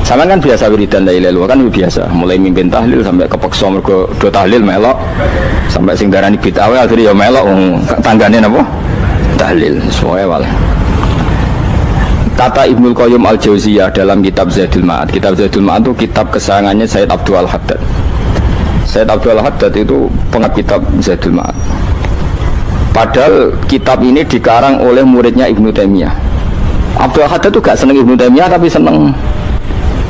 Sama kan biasa wiridan la ilaha illallah kan biasa, mulai mimpin tahlil sampai kepeksa mergo do tahlil melok, sampai sing darani bid'ah akhirnya ya melok tanggane napa? Tahlil sesuai wae. Kata Ibnu Qayyim Al-Jauziyah dalam kitab Zadul Ma'ad. Kitab Zadul Ma'ad itu kitab kesayangannya Sayyid Abdul Al-Haddad. Sayyid Abdul Al-Haddad itu pengarang kitab Zadul Ma'ad. Padahal kitab ini dikarang oleh muridnya Ibnu Taimiyah. Abdul Al-Haddad itu gak seneng Ibnu Taimiyah tapi seneng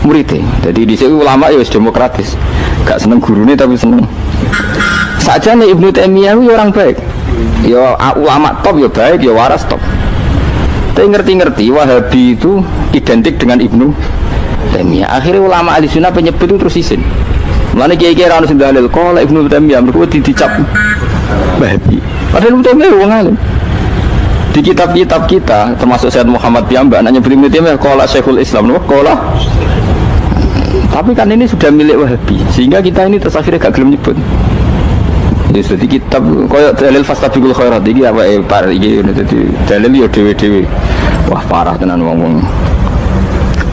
muridnya. Jadi di sini ulama ya demokratis. Gak seneng gurunya tapi seneng. Saja nih Ibnu Taimiyah itu orang baik. Ya ulama top ya baik, ya waras top. Tapi ngerti-ngerti Wahabi itu identik dengan Ibnu Taimiyah. Akhirnya ulama ahli sunnah penyebut itu terus isin. Mulane kiai-kiai ra ono sing dalil kok Ibnu Taimiyah mergo dicap Wahabi. Padahal Ibnu Taimiyah wong alim. Di kitab-kitab kita termasuk Syekh Muhammad Piyambak nanya Ibnu Taimiyah qala Syekhul Islam no qala. Tapi kan ini sudah milik Wahabi sehingga kita ini terus akhirnya gak gelem nyebut. Jadi kitab koyo dalil fastabiqul khairat iki apa par iki dadi dalil yo dhewe-dhewe. Wah parah tenan wong-wong.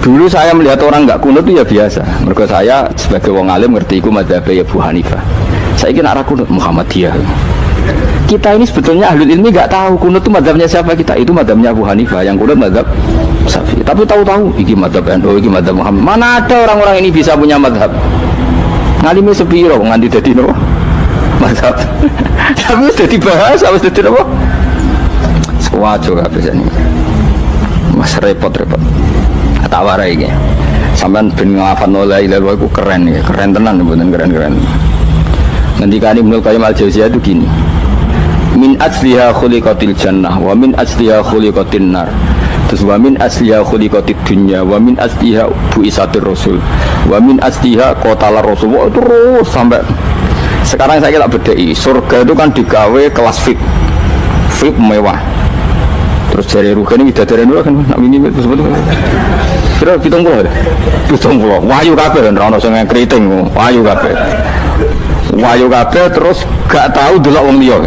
Dulu saya melihat orang enggak kunut itu ya biasa. Mergo saya sebagai wong alim ngerti iku mazhab Abu Hanifah. Saiki nek ra kunut Muhammadiyah. Kita ini sebetulnya ahlul ilmi enggak tahu kunut itu mazhabnya siapa kita. Itu mazhabnya Abu Hanifah, yang kunut mazhab Syafi'i. Tapi tahu-tahu iki mazhab NU, iki mazhab Muhammad. Mana ada orang-orang ini bisa punya mazhab? Ngalime sepiro nganti dadi nopo? Mazhab. Tapi sudah dibahas, harus sudah apa? Sewajo kabeh ini. Mas repot-repot. Tak warai iki. Sampeyan ben nglafadzno la ilaha illallah iku keren ya, keren tenan mboten keren-keren. Ngendikane Ibnu Qayyim Al-Jauziyah itu gini. Min asliha khuliqatil jannah wa min asliha khuliqatin nar. Terus wa min asliha khuliqatid dunya wa min asliha buisatir rasul wa min asliha qatala rasul. Terus sampai sekarang saya kira bedai, surga itu kan digawe kelas VIP mewah. Terus jari rugen ini bidadari dulu kan, nak ini sebetulnya. Kira pitung pulau, wayu kabeh dan rano sing keriting, wayu kabeh terus gak tahu delok wong liya.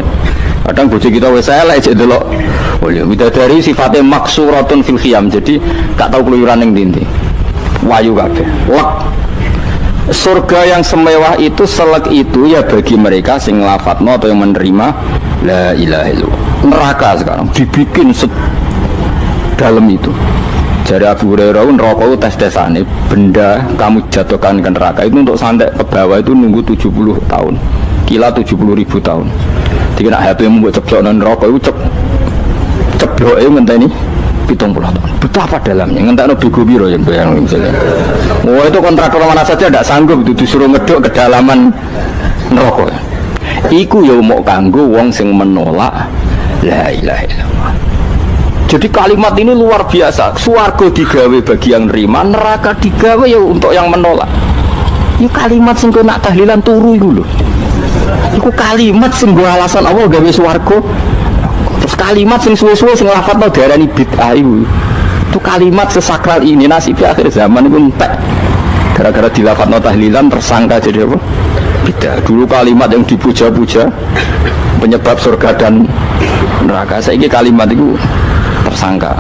Kadang bojo kita wis elek cek delok. Oh iya, bidadari sifatnya maksuratun fil khiyam, jadi gak tahu keluyuran ning ndi. Wayu kabeh. Lek surga yang semewah itu selek itu ya bagi mereka sing lafadzno atau yang menerima la ilaha illallah. Neraka sekarang dibikin dalam itu. Jadi Abu Hurairah neraka itu tes-tesane benda kamu jatuhkan ke neraka itu untuk sampai ke bawah itu nunggu 70 tahun. Kila 70.000 tahun. Jadi nak HP membuat ceplok neraka itu ceplok ngenteni 70 tahun. Betapa dalamnya, ngentakno bego biro yang bayang misalnya. Oh itu kontraktor mana saja tidak sanggup itu disuruh ngedok kedalaman neraka. Iku ya mau kanggo wong sing menolak la ilaha illallah. Jadi kalimat ini luar biasa. Swarga digawe bagi yang nerima, neraka digawe ya untuk yang menolak. Ya kalimat sing kok nak tahlilan turu iku lho. Iku kalimat sing nggo alasan Allah gawe swarga. Terus kalimat sing suwe-suwe sing lafadzno diarani bid'ah itu kalimat sesakral ini nasibnya akhir zaman itu entek gara-gara dilafadzno tahlilan tersangka jadi apa? Bid'ah. Dulu kalimat yang dipuja-puja penyebab surga dan neraka, saiki kalimat itu tersangka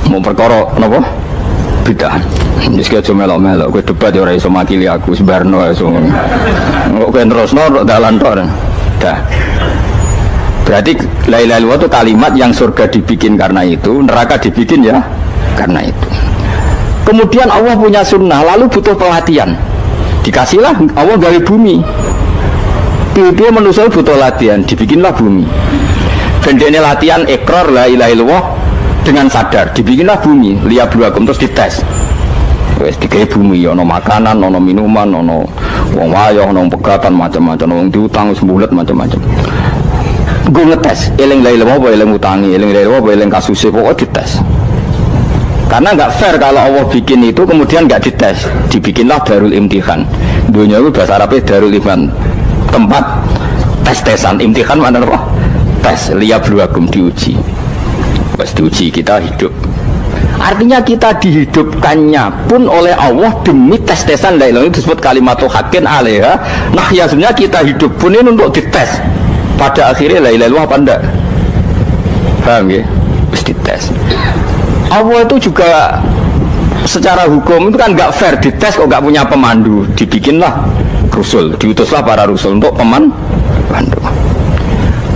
mau perkara napa? Bid'ah. Wis aja melok-melok kowe debat ya ora iso makili aku sebarno iso. Kok kowe terusno dalan tok. Dah. Berarti la ilaha illallah itu kalimat yang surga dibikin karena itu, neraka dibikin ya karena itu. Kemudian Allah punya sunnah, lalu butuh pelatihan. Dikasihlah Allah gawe bumi. Dia manusia butuh latihan, dibikinlah bumi. Gendene latihan ikrar la ilaha illallah dengan sadar, dibikinlah bumi, liyabluwakum terus dites. Wes digawe bumi, ono makanan, ono minuman, ono wong wayah, ono pegatan macam-macam, wong diutang sembulet macam-macam. Gue ngetes, eling la ilaha apa eling utangi, eling la ilaha apa eling kasusnya, pokoknya dites. Karena nggak fair kalau Allah bikin itu kemudian nggak dites, dibikinlah darul imtihan. Dunia itu bahasa Arabnya darul imtihan, tempat tes-tesan. Imtihan mana apa? Tes, liyabluwakum, diuji. Pas diuji kita hidup. Artinya kita dihidupkannya pun oleh Allah demi tes-tesan la ilaha, itu disebut kalimatul haqqin alaiha. Nah ya sebenarnya kita hidup pun ini untuk dites. Pada akhirnya la ilaha illallah apa enggak? Paham ya? Terus dites. Allah itu juga secara hukum itu kan nggak fair, dites kok nggak punya pemandu, dibikinlah rusul, diutuslah para rusul untuk pemandu.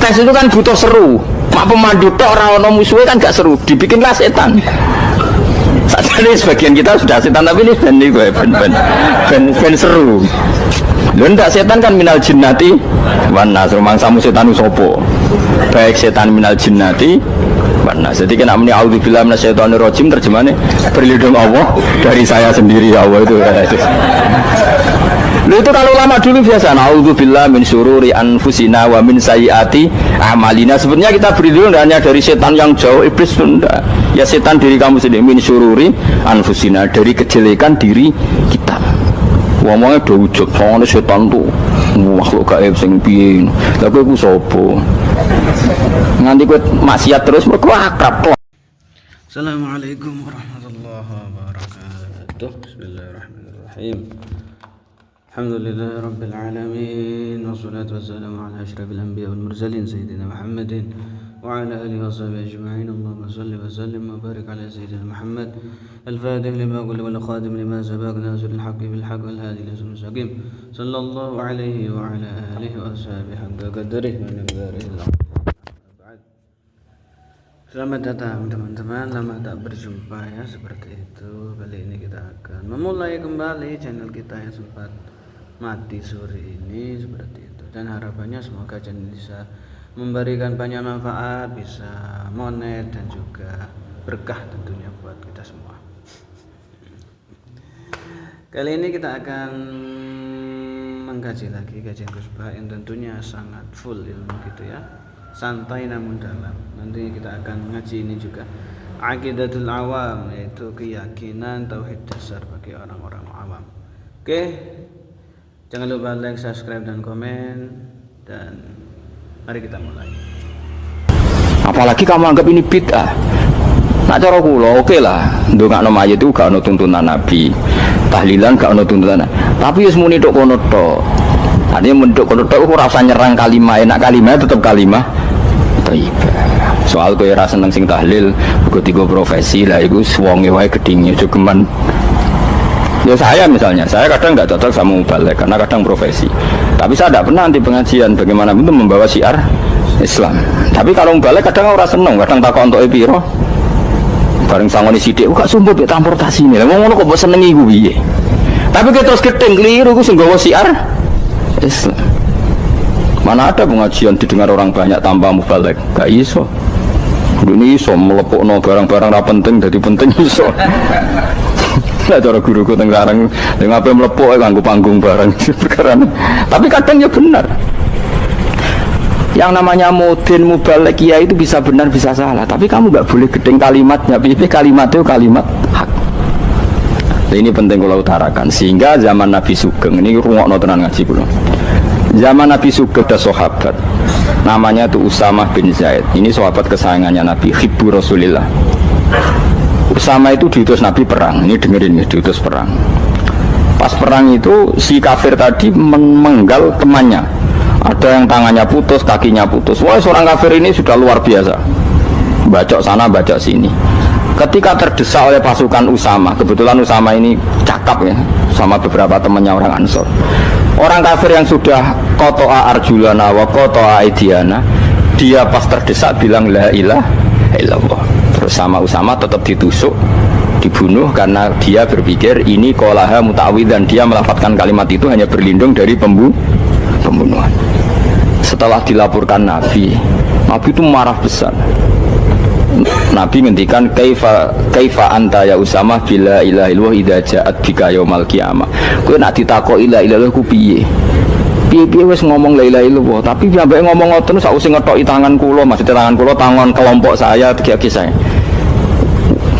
Tes itu kan butuh seru, mak pemandu tok ora ono musuhe kan gak seru, dibikinlah setan. Saat ini sebagian kita sudah setan, tapi ini ben seru. Lho ndak, setan kan minal jinnati wan nas, rumangsamu setan usopo. Baik setan minal jinnati wan nas. Jadi kena muni auzubillahi minasyaitonir rajim, terjemahnya berlindung Allah dari saya sendiri, ya Allah itu. Lho itu kalau lama dulu biasa, auzubillahi min syururi anfusina wa min sayyiati amalina. Sebenarnya kita berlindung hanya dari setan yang jauh, iblis itu enggak. Ya setan diri kamu sendiri, min syururi anfusina, dari kejelekan diri kita. Ngomongnya udah ujub, soalnya setan tuh makhluk gaib sing piye. Lah kowe ku sapa? Nganti kowe maksiat terus mergo akrab kok. Assalamualaikum warahmatullahi wabarakatuh. Bismillahirrahmanirrahim. Alhamdulillahi rabbil alamin, wassalatu wassalamu ala asyrafil anbiya wal mursalin sayyidina Muhammadin wa ala alihi washabihi ajma'in. Allahumma shalli wa sallim wa barik ala sayyidina Muhammad al-fatih lima qul wal khatim lima sabaq nasiril haqqi bil haqq wal hadi ila siratal mustaqim sallallahu alaihi wa ala alihi wa ashabihi haqqa qadrihi wa miqdarihi. Selamat datang teman-teman, lama tak berjumpa ya, seperti itu. Kali ini kita akan memulai kembali channel kita yang sempat mati sore ini, seperti itu. Dan harapannya semoga channel bisa memberikan banyak manfaat, bisa monet dan juga berkah tentunya buat kita semua. Kali ini kita akan mengkaji lagi kajian kusbah yang tentunya sangat full ilmu gitu ya, santai namun dalam. Nanti kita akan mengaji ini juga aqidatul awam, yaitu keyakinan tauhid dasar bagi orang-orang awam. Oke, jangan lupa like, subscribe dan komen, dan mari kita mulai. Apalagi kamu anggap ini bid'ah. Nak cara kula oke lah, ndongakno mayit itu gak ono tuntunan Nabi. Tahlilan gak ono tuntunan. Tapi wis muni tok kono tok. Artinya menduk kono tok ora usah nyerang kalimah, enak kalimah tetap kalimah thayyibah. Soal kowe ora seneng sing tahlil, mergo tiga profesi lah iku wonge wae gedhinge jogeman. Ya saya misalnya, saya kadang nggak cocok sama mubalek karena kadang profesi. Tapi saya tidak pernah anti pengajian, bagaimana itu membawa syiar Islam. Tapi kalau mubalek kadang orang seneng, kadang takut untuk piro. Bareng sangoni sidik, gak sumpah be transportasi ini. Lah ngono kok mbok senengi ku piye? Tapi kita terus gedeng keliru ku sing nggawa syiar Islam. Mana ada pengajian didengar orang banyak tanpa mubalek? Gak iso. Ini iso melepokno barang-barang ra penting jadi penting iso. Lah cara guruku teng larang ning ape mlepok kanggo panggung barang perkara. Tapi kadang ya benar. Yang namanya modern mubalek ya itu bisa benar bisa salah, tapi kamu nggak boleh gedeng kalimatnya. Kalimat itu kalimat hak. Nah, ini penting kalau utarakan, sehingga zaman Nabi Sugeng ini rungokno tenan ngaji kula. Zaman Nabi Sugeng ada sahabat namanya itu Usamah bin Zaid. Ini sahabat kesayangannya Nabi, hibbu Rasulillah. Usama itu diutus Nabi perang. Ini dengerin ya, diutus perang. Pas perang itu si kafir tadi menggal temannya. Ada yang tangannya putus, kakinya putus. Wah, seorang kafir ini sudah luar biasa. Bacok sana, bacok sini. Ketika terdesak oleh pasukan Usama, kebetulan Usama ini cakap ya, sama beberapa temannya orang Ansor. Orang kafir yang sudah kotoa arjulana wa kotoa aidiana, dia pas terdesak bilang la ilaha illallah. Terus sama Usama tetap ditusuk, dibunuh karena dia berpikir ini qolaha muta'awwidzan, dia melafadzkan kalimat itu hanya berlindung dari pembunuhan. Setelah dilaporkan Nabi itu marah besar. Nabi ngendikan kaifa anta ya Usamah bila ilaha illallah idza ja'at bika yaumal qiyamah. Kowe nak ditakoki la ilaha illallah ku piye? Piye wis ngomong la ilaha illallah, tapi sampai ngomong ngoten sak usih ngetoki tangan kula, maksudnya tangan kula tangan kelompok saya, tiga saya.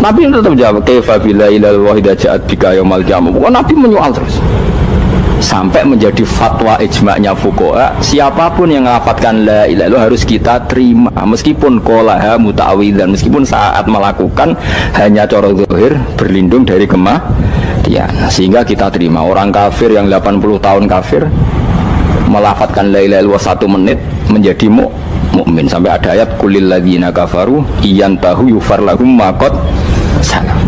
Nabi tetap jawab kaifa bila ilaha illallah idza ja'at bika yaumal qiyamah. Pokoknya Nabi menyoal terus. Sampai menjadi fatwa ijma'nya fuqaha, siapapun yang melafatkan la ilaha illallah harus kita terima, meskipun qolaha muta'awwidzan, meskipun saat melakukan hanya cara zahir berlindung dari kematian, sehingga kita terima. Orang kafir yang 80 tahun kafir melafatkan la ilaha illallah 1 menit menjadi mukmin. Sampai ada ayat kulil ladzina kafaru iyantahu yufar lahum ma qad salah.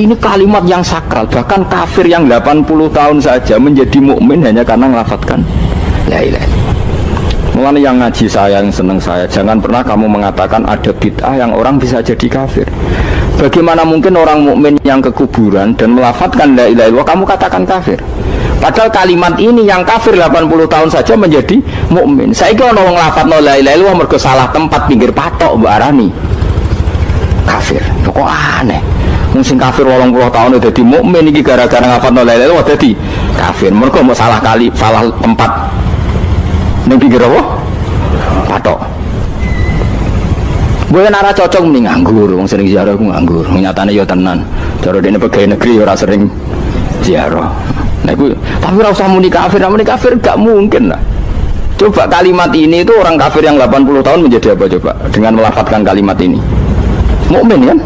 Ini kalimat yang sakral, bahkan kafir yang 80 tahun saja menjadi mukmin hanya karena melafatkan la ilaha illallah. Mulanya yang ngaji saya, yang seneng saya, jangan pernah kamu mengatakan ada bid'ah yang orang bisa jadi kafir. Bagaimana mungkin orang mukmin yang ke kuburan dan melafatkan la ilaha illallah kamu katakan kafir? Padahal kalimat ini yang kafir 80 tahun saja menjadi mukmin. Saiki ana wong lafadzno la ilaha illallah mergo salah tempat pinggir patok mbok arani kafir. Kok aneh. Wong sing kafir 80 tahun udah dadi mukmin iki gara-gara ngafalno la ilaha illallah dadi kafir. Mergo mau salah kali, salah tempat. Ning pinggir apa? Patok. Boyo nara cocok mending nganggur, wong sering ziarah ku nganggur. Nyatane ya tenan. Cara dene pegawai negeri ora sering ziarah. Nah iku tapi ora usah muni kafir gak mungkin lah. Coba kalimat ini itu orang kafir yang 80 tahun menjadi apa coba dengan melafadzkan kalimat ini? Mukmin kan?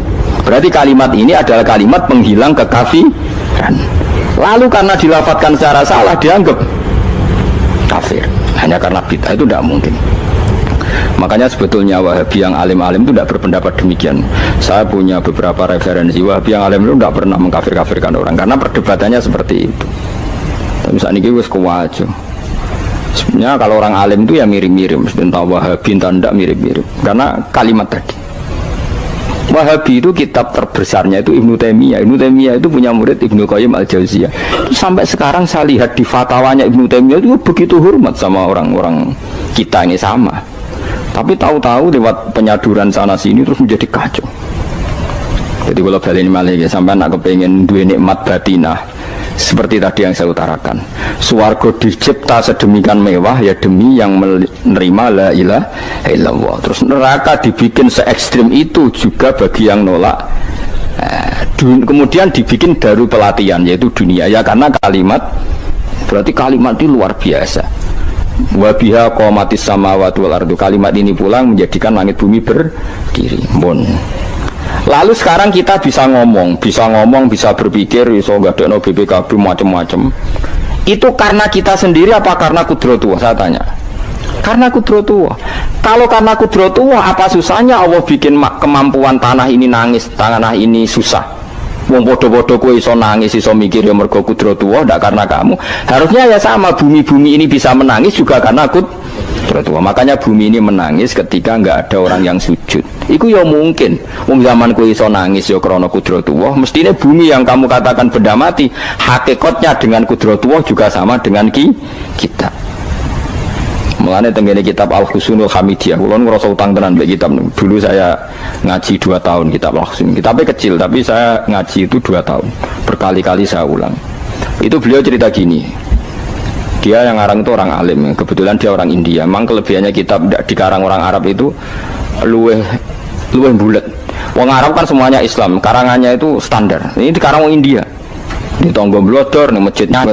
Berarti kalimat ini adalah kalimat penghilang kekafiran. Lalu karena dilafadzkan secara salah dianggap kafir. Hanya karena bid'ah itu tidak mungkin. Makanya sebetulnya Wahabi yang alim-alim itu tidak berpendapat demikian. Saya punya beberapa referensi Wahabi yang alim itu tidak pernah mengkafir-kafirkan orang karena perdebatannya seperti itu. Misalnya ini wis kuwajo. Sebenarnya kalau orang alim itu ya mirip-mirip, entah Wahabi entah tidak mirip-mirip. Karena kalimat tadi. Wahabi itu kitab terbesarnya itu Ibnu Taimiyah. Ibnu Taimiyah itu punya murid Ibnu Qayyim Al-Jauziyah. Sampai sekarang saya lihat di fatwanya Ibnu Taimiyah itu begitu hormat sama orang-orang kita ini sama. Tapi tahu-tahu lewat penyaduran sana sini terus menjadi kacau. Jadi kalau balik ini malah ya, sampai nak kepengen dua nikmat batinah seperti tadi yang saya utarakan. Swarga dicipta sedemikian mewah ya demi yang menerima la ilaha illallah. Terus neraka dibikin se ekstrim itu juga bagi yang nolak. Kemudian dibikin daru pelatihan yaitu dunia ya karena kalimat berarti kalimat itu luar biasa. Wa biha qamatis samawati wal ardu. Kalimat ini pulang menjadikan langit bumi berdiri. Lalu sekarang kita bisa ngomong, bisa berpikir, bisa nggak ada BPKB macam-macam. Itu karena kita sendiri apa karena kudratullah? Saya tanya. Karena kudratullah. Kalau karena kudratullah, apa susahnya Allah bikin kemampuan tanah ini nangis, tanah ini susah. Wong podo-podo kowe iso nangis, iso mikir ya mergo kudratullah, ndak karena kamu. Harusnya ya sama, bumi-bumi ini bisa menangis juga karena kudratullah. Makanya bumi ini menangis ketika nggak ada orang yang sujud. Iku ya mungkin. Wong zaman kowe iso nangis ya krana kudratullah, mestine bumi yang kamu katakan benda mati, hakikatnya dengan kudratullah juga sama dengan kita. Mulane tenggene kitab Al-Husunul Hamidiyah, kula ngrasa utang tenan mbek kitab. Dulu saya ngaji 2 tahun kitab Al-Husun. Kitabnya kecil tapi saya ngaji itu 2 tahun. Berkali-kali saya ulang. Itu beliau cerita gini. Dia yang ngarang itu orang alim, kebetulan dia orang India. Memang kelebihannya kitab dikarang orang Arab itu luweh bulat. Wong Arab kan semuanya Islam, karangannya itu standar. Ini dikarang orang India. Di Tonggo Blodor, di masjidnya,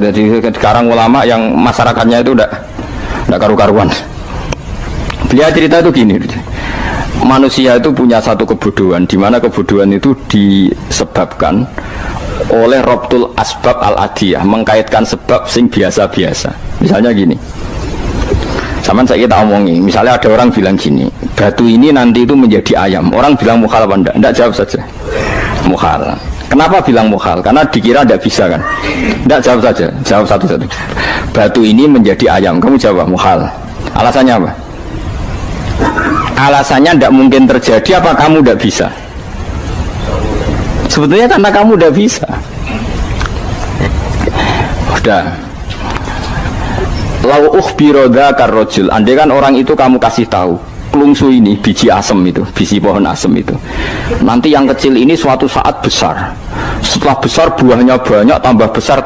dikarang ulama yang masyarakatnya itu udah karu-karuan. Beliau cerita itu gini, manusia itu punya satu kebodohan, di mana kebodohan itu disebabkan oleh robtul asbab al-adiyah, mengkaitkan sebab sing biasa-biasa. Misalnya gini, sama saya kita omongin, misalnya ada orang bilang gini, batu ini nanti itu menjadi ayam. Orang bilang mukhal apa enggak? Enggak, jawab saja mukhal. Kenapa bilang mukhal? Karena dikira tidak bisa kan? Tidak, jawab saja, jawab satu-satu. Batu ini menjadi ayam, kamu jawab mukhal. Alasannya apa? Alasannya tidak mungkin terjadi, apa kamu tidak bisa? Sebetulnya karena kamu tidak bisa. Udah. Lau ukhbiro dzakar rajul, andai kan orang itu kamu kasih tahu kelungsu ini, biji asem itu, biji pohon asem itu, nanti yang kecil ini suatu saat besar, setelah besar buahnya banyak, tambah besar.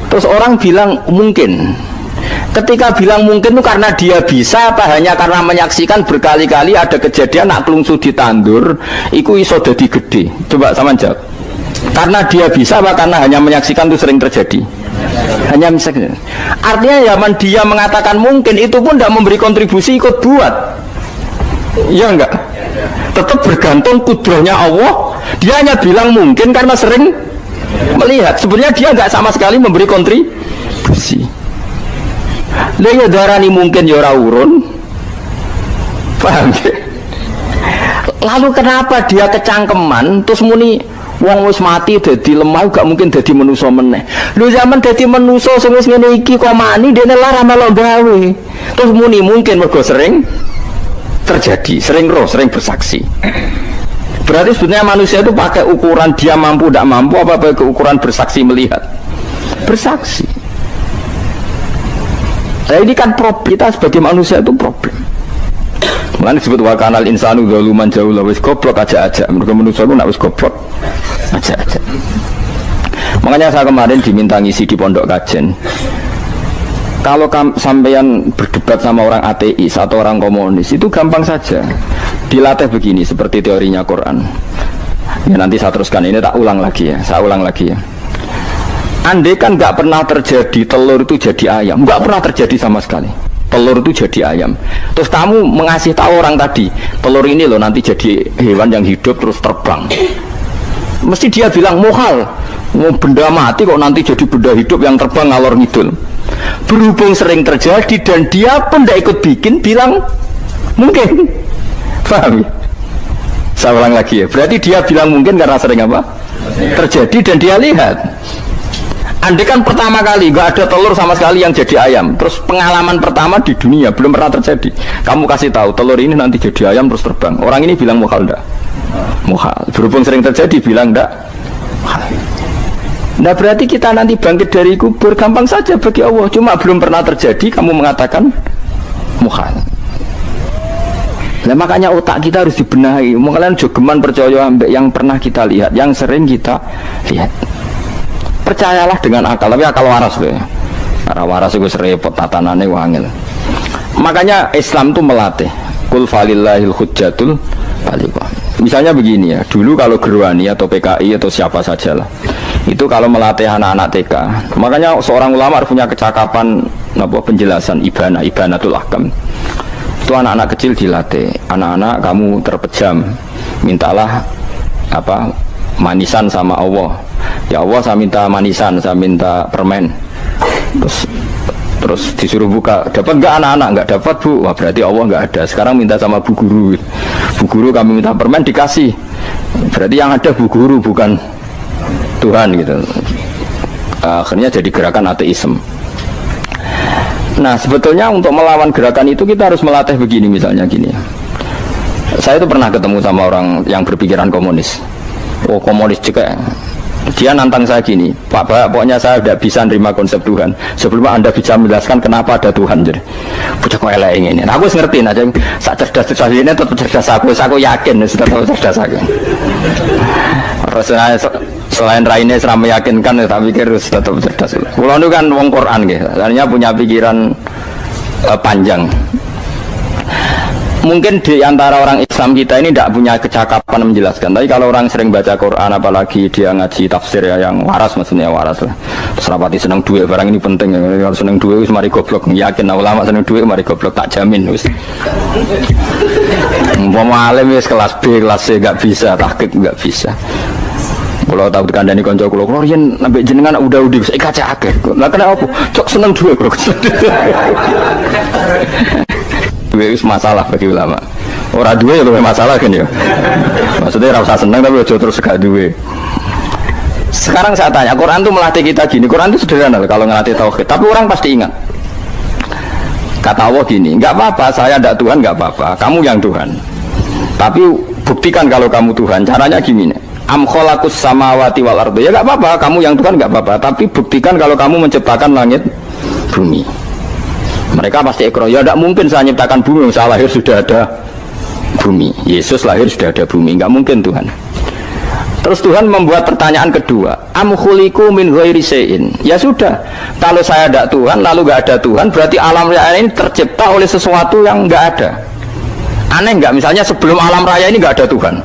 Terus orang bilang mungkin. Ketika bilang mungkin itu karena dia bisa apa hanya karena menyaksikan berkali-kali ada kejadian nak kelungsu ditandur iku iso dadi gede? Coba sama jawab. Karena dia bisa apa karena hanya menyaksikan itu sering terjadi? Hanya misalnya. Artinya zaman dia mengatakan mungkin itu pun tidak memberi kontribusi ikut buat. Iya enggak? Tetap bergantung kudrahnya Allah. Dia hanya bilang mungkin karena sering melihat. Sebenarnya dia enggak sama sekali memberi kontribusi. Lha ya darani mungkin ya ora urun. Paham ya? Lalu kenapa dia kecangkeman terus muni wong wis mati dadi lemah gak mungkin dadi manusa meneh. Lho zaman dadi manusa sing wis ngene iki kok mani dene lara melok gawe. Terus muni mungkin mergo sering terjadi, sering roh, sering bersaksi. Berarti sebenarnya manusia itu pakai ukuran dia mampu tidak mampu apa pakai ukuran bersaksi melihat? Bersaksi. Nah ini kan problem, kita sebagai manusia itu problem. Mulane disebut wa kanal insanu zaluman jahula wis goblok aja-aja. Mergo manusia ku nek wis goblok aja-aja. Makanya saya kemarin diminta ngisi di pondok kajen. Kalau sampean berdebat sama orang ateis atau orang komunis itu gampang saja. Dilatih begini seperti teorinya Quran. Ya nanti saya teruskan ini tak ulang lagi ya. Saya ulang lagi ya. Andai kan nggak pernah terjadi telur itu jadi ayam, nggak pernah terjadi sama sekali. Telur itu jadi ayam. Terus kamu mengasih tahu orang tadi, telur ini loh nanti jadi hewan yang hidup terus terbang. Mesti dia bilang muhal, benda mati kok nanti jadi benda hidup yang terbang ngalor ngidul. Berhubung sering terjadi dan dia pun tidak ikut bikin, bilang mungkin. Paham ya? Saya ulang lagi ya. Berarti dia bilang mungkin karena sering apa? Terjadi dan dia lihat. Andai kan pertama kali nggak ada telur sama sekali yang jadi ayam, terus pengalaman pertama di dunia belum pernah terjadi. Kamu kasih tahu telur ini nanti jadi ayam terus terbang. Orang ini bilang muhal enggak? Muhal. Berhubung sering terjadi bilang enggak? Muhal. Nah berarti kita nanti bangkit dari kubur gampang saja bagi Allah. Cuma belum pernah terjadi kamu mengatakan muhal. Nah makanya otak kita harus dibenahi. Kalian jogeman percaya yang pernah kita lihat, yang sering kita lihat. Percayalah dengan akal, tapi akal waras deh. Karena waras itu serempet tatanannya wangil. Makanya Islam itu melatih. Kul falillahil hujjatul baligha. Misalnya begini ya, dulu kalau Gerwani atau PKI atau siapa sajalah, itu kalau melatih anak-anak TK, makanya seorang ulama harus punya kecakapan penjelasan ibanatul ahkam. Itu anak-anak kecil dilatih, anak-anak kamu terpejam, mintalah manisan sama Allah. Ya Allah saya minta manisan, saya minta permen. Terus disuruh buka, dapat nggak anak-anak? Nggak dapat bu. Wah berarti Allah nggak ada. Sekarang minta sama bu guru. Bu guru kami minta permen dikasih. Berarti yang ada bu guru bukan Tuhan gitu. Akhirnya jadi gerakan ateisme. Nah sebetulnya untuk melawan gerakan itu kita harus melatih begini, misalnya gini. Saya itu pernah ketemu sama orang yang berpikiran komunis. Oh komunis juga. Dia nantang saya gini, Pak, pokoknya saya tidak bisa nerima konsep Tuhan sebelum Anda bisa menjelaskan kenapa ada Tuhan. Jadi, bocah kok elek ini. Nah, aku ngerti aja, saat cerdas ini tetap cerdas aku yakin, tetap cerdas aku. Selain raine seram meyakinkan, saya pikir tetap cerdas. Kalau itu kan wong Quran, gitu. Artinya punya pikiran panjang. Mungkin di antara orang Islam kita ini tidak punya kecakapan menjelaskan. Tapi kalau orang sering baca Quran, apalagi dia ngaji tafsir ya, yang waras, maksudnya waras lah. Terus rapati seneng duit, barang ini penting. Kalau seneng duit, mari goblok. Yakin ulama seneng duit, mari goblok, tak jamin. Umpama alim kelas B, kelas C nggak bisa, tahqiq nggak bisa. Kalau tahu dikandani konco kulo riyen nambah jenengan udah saya kaca akeh. Lah kenapa? Cok seneng duit, bro. Duit itu masalah bagi ulama. Orang duit ya lebih masalah kan ya. Maksudnya rasa senang tapi ojo terus gak duit. Sekarang saya tanya, Quran itu melatih kita gini. Quran itu sederhana kalau ngelatih tauhid. Tapi orang pasti ingat. Kata Allah gini, nggak apa-apa, saya tidak Tuhan, nggak apa-apa. Kamu yang Tuhan. Tapi buktikan kalau kamu Tuhan. Caranya gini. Am khalaqus samawati wal ardi. Ya nggak apa-apa, kamu yang Tuhan nggak apa-apa. Tapi buktikan kalau kamu menciptakan langit, bumi. Mereka pasti ekor, ya tidak mungkin saya menciptakan bumi, saya lahir sudah ada bumi, Yesus lahir sudah ada bumi, nggak mungkin Tuhan. Terus Tuhan membuat pertanyaan kedua, am khuliqu min ghairi syai'in. Ya sudah, kalau saya tidak Tuhan, lalu nggak ada Tuhan, berarti alam raya ini tercipta oleh sesuatu yang nggak ada. Aneh nggak? Misalnya sebelum alam raya ini nggak ada Tuhan,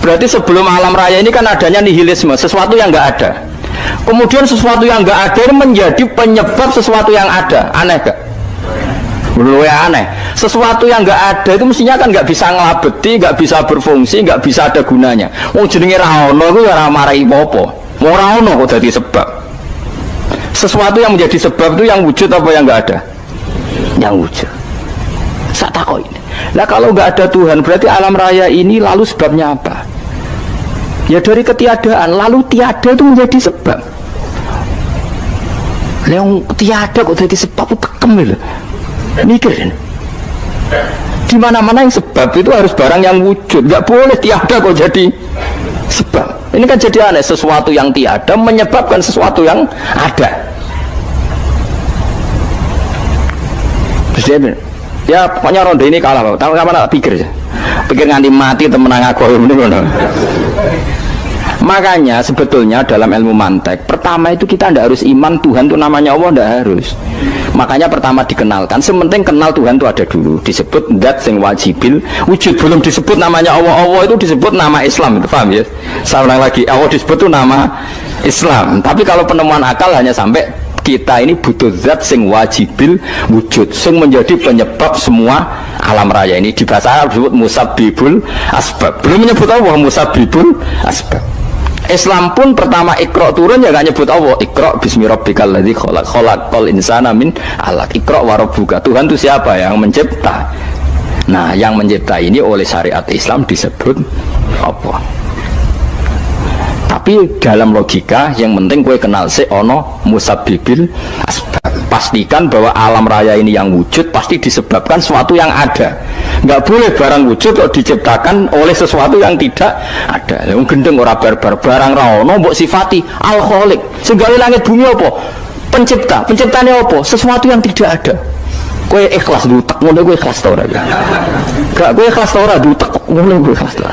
berarti sebelum alam raya ini kan adanya nihilisme, sesuatu yang nggak ada. Kemudian sesuatu yang nggak ada ini menjadi penyebab sesuatu yang ada. Aneh gak? Menurut aneh, sesuatu yang nggak ada itu mestinya kan nggak bisa ngelabeti, nggak bisa berfungsi, nggak bisa ada gunanya. Mau jenenge raono itu ya marai popo, mau raono kok jadi sebab. Sesuatu yang menjadi sebab itu yang wujud apa yang nggak ada? Yang wujud. sak takok ini. Nah kalau nggak ada Tuhan berarti alam raya ini lalu sebabnya apa? Ya dari ketiadaan, lalu tiada itu menjadi sebab. Yang tiada kok jadi sebab itu tekem lho. Mikir kan? Di mana-mana yang sebab itu harus barang yang wujud, nggak boleh tiada kok jadi sebab. Ini kan jadi aneh, sesuatu yang tiada menyebabkan sesuatu yang ada. Terus ya pokoknya ronde ini kalah, Pak. Tahu kapan tak pikir ya? Pikir nganti mati temenang aku ini ngono. Makanya sebetulnya dalam ilmu mantek pertama itu kita tidak harus iman Tuhan itu namanya Allah, tidak harus. Makanya pertama dikenalkan, sementing kenal Tuhan itu ada dulu, disebut zat sing wajibil wujud, belum disebut namanya Allah. Allah itu disebut nama Islam, itu paham ya? Saya ulang lagi, Allah disebut itu nama Islam. Tapi kalau penemuan akal hanya sampai kita ini butuh zat sing wajibil wujud, sing menjadi penyebab semua alam raya ini. Di bahasa Arab disebut musabbibul asbab, belum menyebut Allah musabbibul asbab. Islam pun pertama Iqra turun ya gak nyebut Allah. Iqra bismi rabbikal ladzi khalaq, khalaqal insana min 'alaq. Iqra wa rabbuka. Tuhan itu siapa? Yang mencipta. Nah, yang mencipta ini oleh syariat Islam disebut apa? Tapi dalam logika yang penting kowe kenal si ono musabbibil asbab. Pastikan bahwa alam raya ini yang wujud pasti disebabkan sesuatu yang ada. Nggak boleh barang wujud kok diciptakan oleh sesuatu yang tidak ada. Yang gendeng ora barbar barang ra ono mbok sifati al khaliq. Sing gawe langit bumi apa? Pencipta. Penciptane apa? Sesuatu yang tidak ada. Kowe ikhlas dutek ngono kowe ikhlas ta ora? Gak kowe ikhlas ta ora dutek ngono kowe ikhlas ta.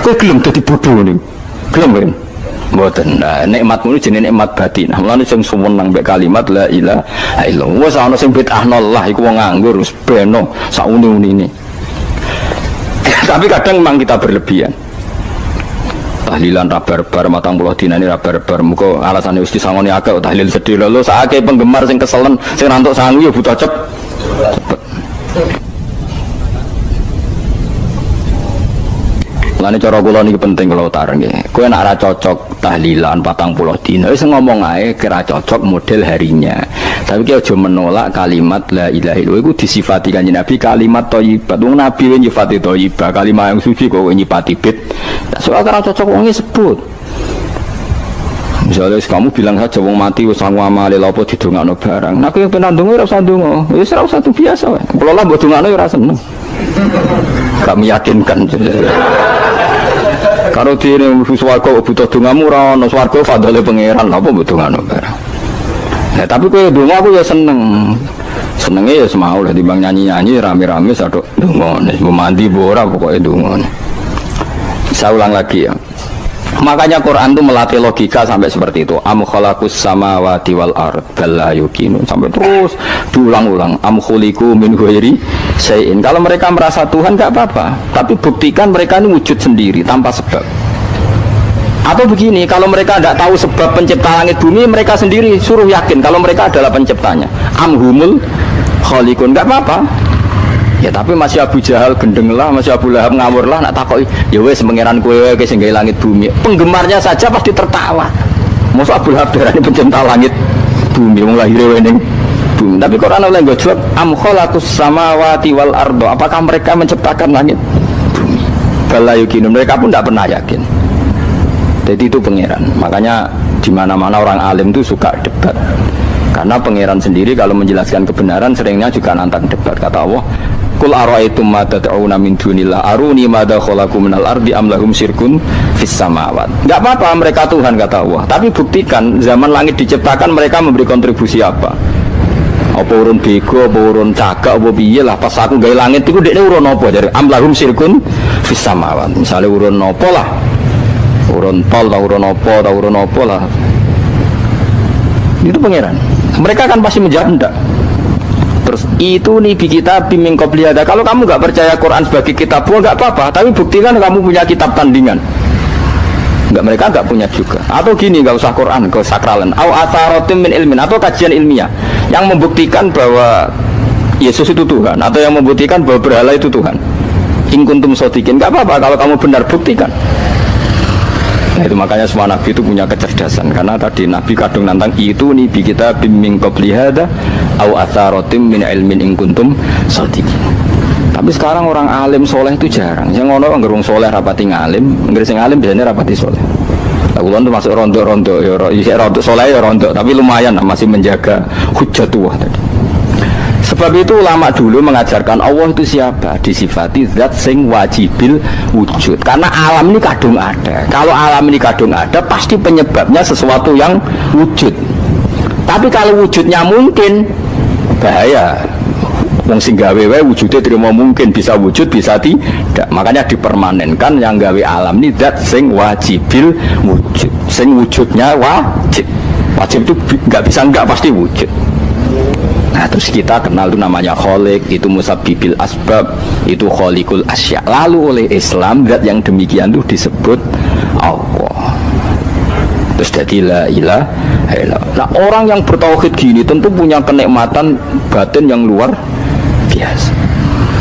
Kowe gelem dadi bodho niku. Gelem kan? Mboten. Nah, nikmatmu ini jenenge nikmat batin. Mulane sing suweneng mbek kalimat la ilaha illallah. Wes ana sing bid'ahnallah iku wong nganggur wis beno sauni-unine. Tapi kadang memang kita berlebihan. Tahlilan rabar-bar matang puluh dina ini rabar-bar muga alasane wis disangoni akeh tahlil sedih lho sakake penggemar sing keselen sing rantuk sangu ya buta cepet. Lani cara kula niki penting kula utar nggih. Kowe nek ora cocok tahlilan 40 dina wis ngomong ae kira cocok model harinya. Tapi ki aja menolak kalimat la ilaha illallah iku disifati Kanjeng Nabi kalimat thayyibah. Wong Nabi nyifati thayyibah, kalimat yang suci kok nyifati bid. Soal ora cocok wong sebut. Misalnya kamu bilang saja wong mati wis sangu amale lha apa didongakno barang. Nek kowe pengen ndonga ora usah ndonga. Wis ora usah biasa wae. Kula lah mbok dongakno ora seneng. Gak meyakinkan. Karo dene swarga butuh dongamu ora ono swarga fadhole pangeran apa mbok dongakno barang. Nah, tapi kowe donga aku ya seneng. Senenge ya semau lah timbang nyanyi-nyanyi rame-rame sadok donga. Nek mandi ora pokoke donga. Saya ulang lagi ya. Makanya Quran itu melatih logika sampai seperti itu. Am khalaqus samawati wal ard bal yuqinu sampai terus diulang-ulang. Am khuliqu min ghairi syai'in. Kalau mereka merasa Tuhan enggak apa-apa, tapi buktikan mereka ini wujud sendiri tanpa sebab. Atau begini, kalau mereka tidak tahu sebab pencipta langit bumi, mereka sendiri suruh yakin kalau mereka adalah penciptanya. Am humul khaliqun, enggak apa-apa. Ya tapi masih Abu Jahal gendeng lah, masih Abu Lahab ngawur lah, nak takoki ya wes pangeran kowe wae sing gawe langit bumi. Penggemarnya saja pasti tertawa. Mosok Abu Lahab darani pencipta langit bumi wong lahir wae ning bumi. Tapi Quran oleh nggo jawab am khalaqus samawati wal ardo. Apakah mereka menciptakan langit bumi? Bala yakin, mereka pun tidak pernah yakin. Jadi itu pangeran. Makanya di mana-mana orang alim itu suka debat. Karena pangeran sendiri kalau menjelaskan kebenaran seringnya juga nantang debat. Kata Allah, Qul ara'aytum ma tad'una min dunillah aruni madza khalaqu minal ardi am lahum syirkun fis samawat. Enggak apa-apa mereka Tuhan kata Allah, tapi buktikan zaman langit diciptakan mereka memberi kontribusi apa? Apa urun bego, apa urun cagak, apa piye lah pas aku gawe langit iku dekne urun apa jare am lahum syirkun fis samawat. Misale urun apa lah? Urun tol ta urun apa lah. Itu pangeran. Mereka kan pasti menjawab enggak. Terus itu nih kita bimbing qobliyada. Kalau kamu nggak percaya Quran sebagai kitab, nggak apa-apa. Tapi buktikan kamu punya kitab tandingan. Nggak, mereka nggak punya juga. Atau gini, nggak usah Quran, nggak sakralan. Au atharotim min ilmin, atau kajian ilmiah yang membuktikan bahwa Yesus itu Tuhan, atau yang membuktikan bahwa berhala itu Tuhan. In kuntum shodiqin, nggak apa-apa kalau kamu benar, buktikan. Nah, itu makanya semua nabi itu punya kecerdasan, karena tadi nabi kadung nantang itu nih kita bimbing qobliyada au atharatim min ilmin in kuntum shadiqin. Tapi sekarang orang alim soleh itu jarang. Yang ngono anggere wong soleh rapati ngalim, anggere sing alim biasanya rapati soleh. Lah kula tuh masuk rondo-rondo ya isih rondo soleh ya rondo, tapi lumayan masih menjaga hujjatullah tadi. Sebab itu ulama dulu mengajarkan Allah itu siapa? Disifati zat sing wajibil wujud. Karena alam ini kadung ada. Kalau alam ini kadung ada, pasti penyebabnya sesuatu yang wujud. Tapi kalau wujudnya mungkin, bahaya. Wong sing gawe wae wujudnya terima mungkin, bisa wujud bisa tidak. Makanya dipermanenkan yang gawe alam ini zat sing wajibil wujud. Sing wujudnya wajib. Wajib itu nggak bisa nggak, pasti wujud. Nah terus kita kenal itu namanya Khaliq, itu musabbibil asbab, itu Khaliqul asya. Lalu oleh Islam zat yang demikian itu disebut Allah. Terus jadi la ilaha illallah. Nah orang yang bertauhid gini tentu punya kenikmatan batin yang luar biasa.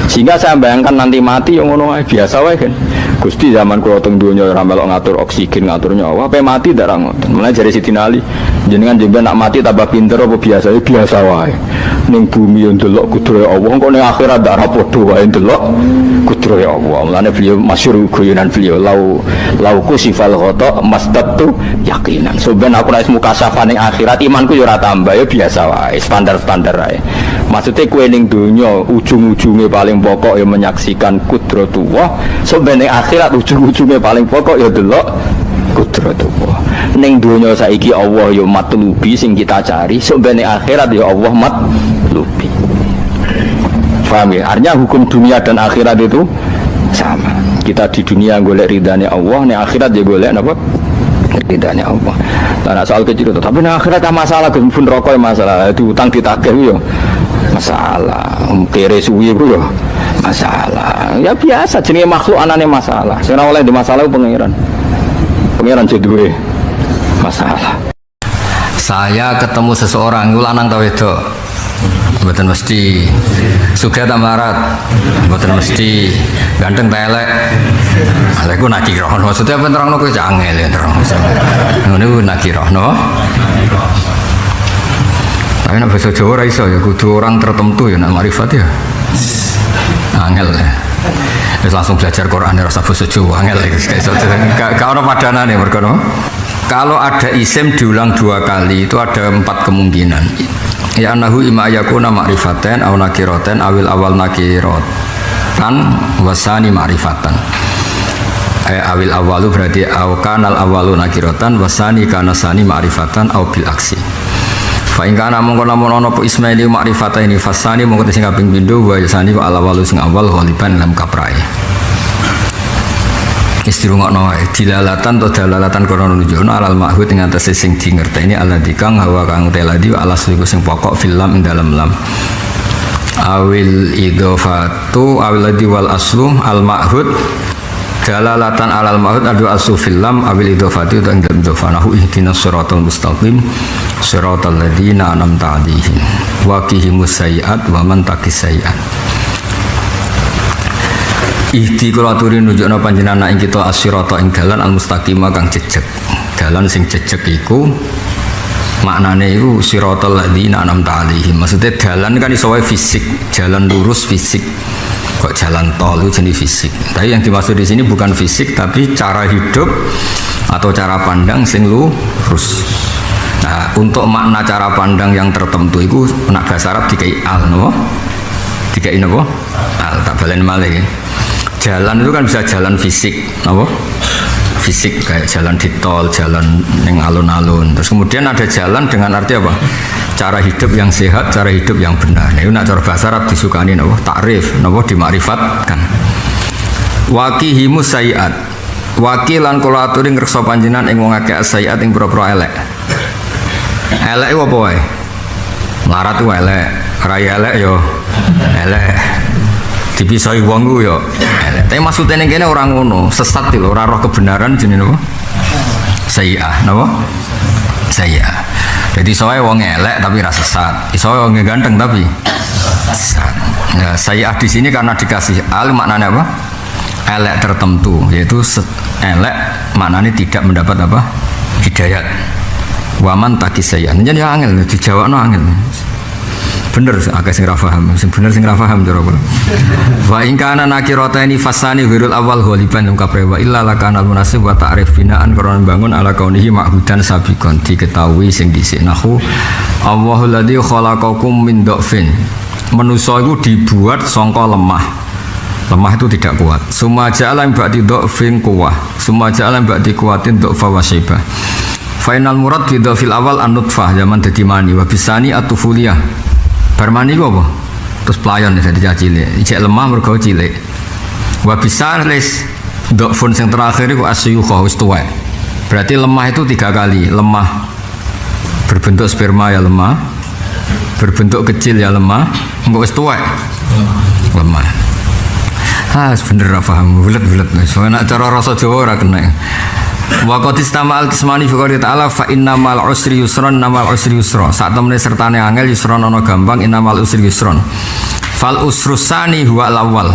Sehingga saya bayangkan nanti mati yang ngono biasa wae kan. Gusti zaman kula teng donya ora melok ngatur oksigen, ngatur nyawa, ape mati ndak ra ngoten. Mulane jare Sidina Ali, jenengan jemben nak mati tambah pinter apa biasa? Ya biasa wae. Ning bumi yo ndelok kudrohe Allah, kok ning akhirat ndak ra padha wae ndelok kudrohe Allah. Mulane beliau masyhur guyonan beliau, lau kusifal ghata mastatu yaqinan. So ben aku nek mukasafah ning akhirat imanku yo ora tambah, ya biasa wae, standar-standar wae. Maksudnya kue ning dunia ujung-ujungnya paling pokok ya menyaksikan kudratullah. Sebenarnya akhirat ujung-ujungnya paling pokok ya delok kudratullah. Ning dunia saiki Allah ya matlubi sing kita cari. Sebenarnya akhirat ya Allah matlubi. Paham ya? Artinya hukum dunia dan akhirat itu sama. Kita di dunia golek ridhanya Allah, ning akhirat ya golek napa? Ridhanya Allah. Nah soal kecil itu, tapi ning akhirat tak masalah, pun rokok masalah, itu utang ditagih yo masalah, kere suwi itu ya masalah. Ya biasa, jenis makhluk anane masalah. Sekarang oleh di masalah pangeran jadi masalah. Saya ketemu seseorang, itu lanang tau itu, mboten mesti sugih ta marat, mboten mesti ganteng ta elek. Lha iku nakirah, maksudnya ben terangno kowe angel ya terang. Ngono iku nakirah, no. Tapi nak bahasa Jawa ra iso ya, kudu orang tertentu ya nak marifat ya. Angel ya. Terus langsung belajar Quran ya rasa bahasa Jawa angel ya. Gak ono padanane mergo no. Kalau ada isim diulang 2 kali itu ada 4 kemungkinan. Ya annahu imma yakuna ma'rifatan aw nakiratan awil awal nakiratan wasani ma'rifatan. Awil awalu berarti aw kanal awalu nakiratan wasani kana sani ma'rifatan aw bil aksi. Fa in kana mongko lamun ana apa ismaili ma'rifata ini fasani mongko sing kaping pindho wa yasani wa alawalu sing awal ghaliban lam kaprae. Istirungokno dilalatan to dalalatan kono nunjukno alal ma'hud ing atase sing dingerteni alladzi kang hawa kang teladi alas iku sing pokok filam ing dalem lam. Awil idhofatu awil ladzi wal aslu al ma'hud dalalatan alal ma'hud adu asu filam awil idhofati utawa ing dalem idhofanahu ihdinas siratal mustaqim siratal ladzina an'amta 'alaihim wa qihimus sayyi'at wa man taqis sayyi'at. Ihdi kula aturi nunjukna panjenengan ing kita as-sirata ing dalan al-mustaqima kang jejeg. Dalan sing jejeg iku maknane iku siratal ladzina an'amta 'alaihim. Maksudnya dalan kan iso wae fisik, jalan lurus fisik. Kok jalan tol itu jenis fisik. Tapi yang dimaksud di sini bukan fisik tapi cara hidup atau cara pandang sing lurus. Nah, untuk makna cara pandang yang tertentu itu nak bahasa Arab dikai al napa? Dikai napa? Al tak balen malih. Jalan itu kan bisa jalan fisik, napa? Fisik kayak jalan di tol, jalan yang alun-alun. Terus kemudian ada jalan dengan arti apa? Cara hidup yang sehat, cara hidup yang benar. Nah, itu nak cara bahasa Arab disukani napa? Takrif, napa dimakrifatkan. Waqihimus sayyi'at. Waqi lan kula aturi ngreksa panjenengan ing wong akeh sayyi'at ing pira-pira elek. Elek apa wae? Melarat ku elek, raya elek yo elek. Dipisoi wong ku yo elek. Tapi maksudnya ning kene ora ngono, sesat lho, ora roh kebenaran jenenge napa? Sayyi'ah, napa? Sayyi'ah. Jadi soalnya wong elek tapi ra sesat. Soalnya wong ganteng tapi sesat. Ya, sayyi'ah di sini karena dikasih al maknanya apa? Elek tertentu, yaitu elek maknanya tidak mendapat apa? Hidayat. Waman taqis sayyi'ah. Jadi angel dijawabno angel. bener akeh sing ra paham, sing bener sing ra paham cara kula. Wa in kana nakirata ini fasani wirul awal ghaliban kaprewa illa lakana munasib wa ta'rif binaan karena bangun ala kaunihi ma'budan sabiqon diketahui sing dhisik nahu Allahul ladzi khalaqakum min dhafin. Manusa iku dibuat sangka lemah. Lemah itu tidak kuat. Summa ja'ala ba'di dhafin quwwah. Summa ja'ala ba'di quwwatin dhafa wa syibah. Final murad fi dhafil awal an-nutfah zaman dadi mani wa bisani at-tufuliyah. Bar mani ku apa? Terus pelayan dadi cilik. Ijek lemah mergo cilik. Wa bisalis dhafun sing terakhir iku asyukha wis tuwek. Berarti lemah itu 3 kali. Lemah berbentuk sperma ya lemah. Berbentuk kecil ya lemah. Engko wis tuwek. Lemah. Bener ra paham, bulet-bulet. Soalnya cara rasa Jawa ora kena. Wa qad istamal kismani fi qouli ta'ala fa innamal usri yusran innamal usri yusra. Sak temene sertane angel yusran ana gampang innamal usri yusran. Fal usrusani huwa al-awwal.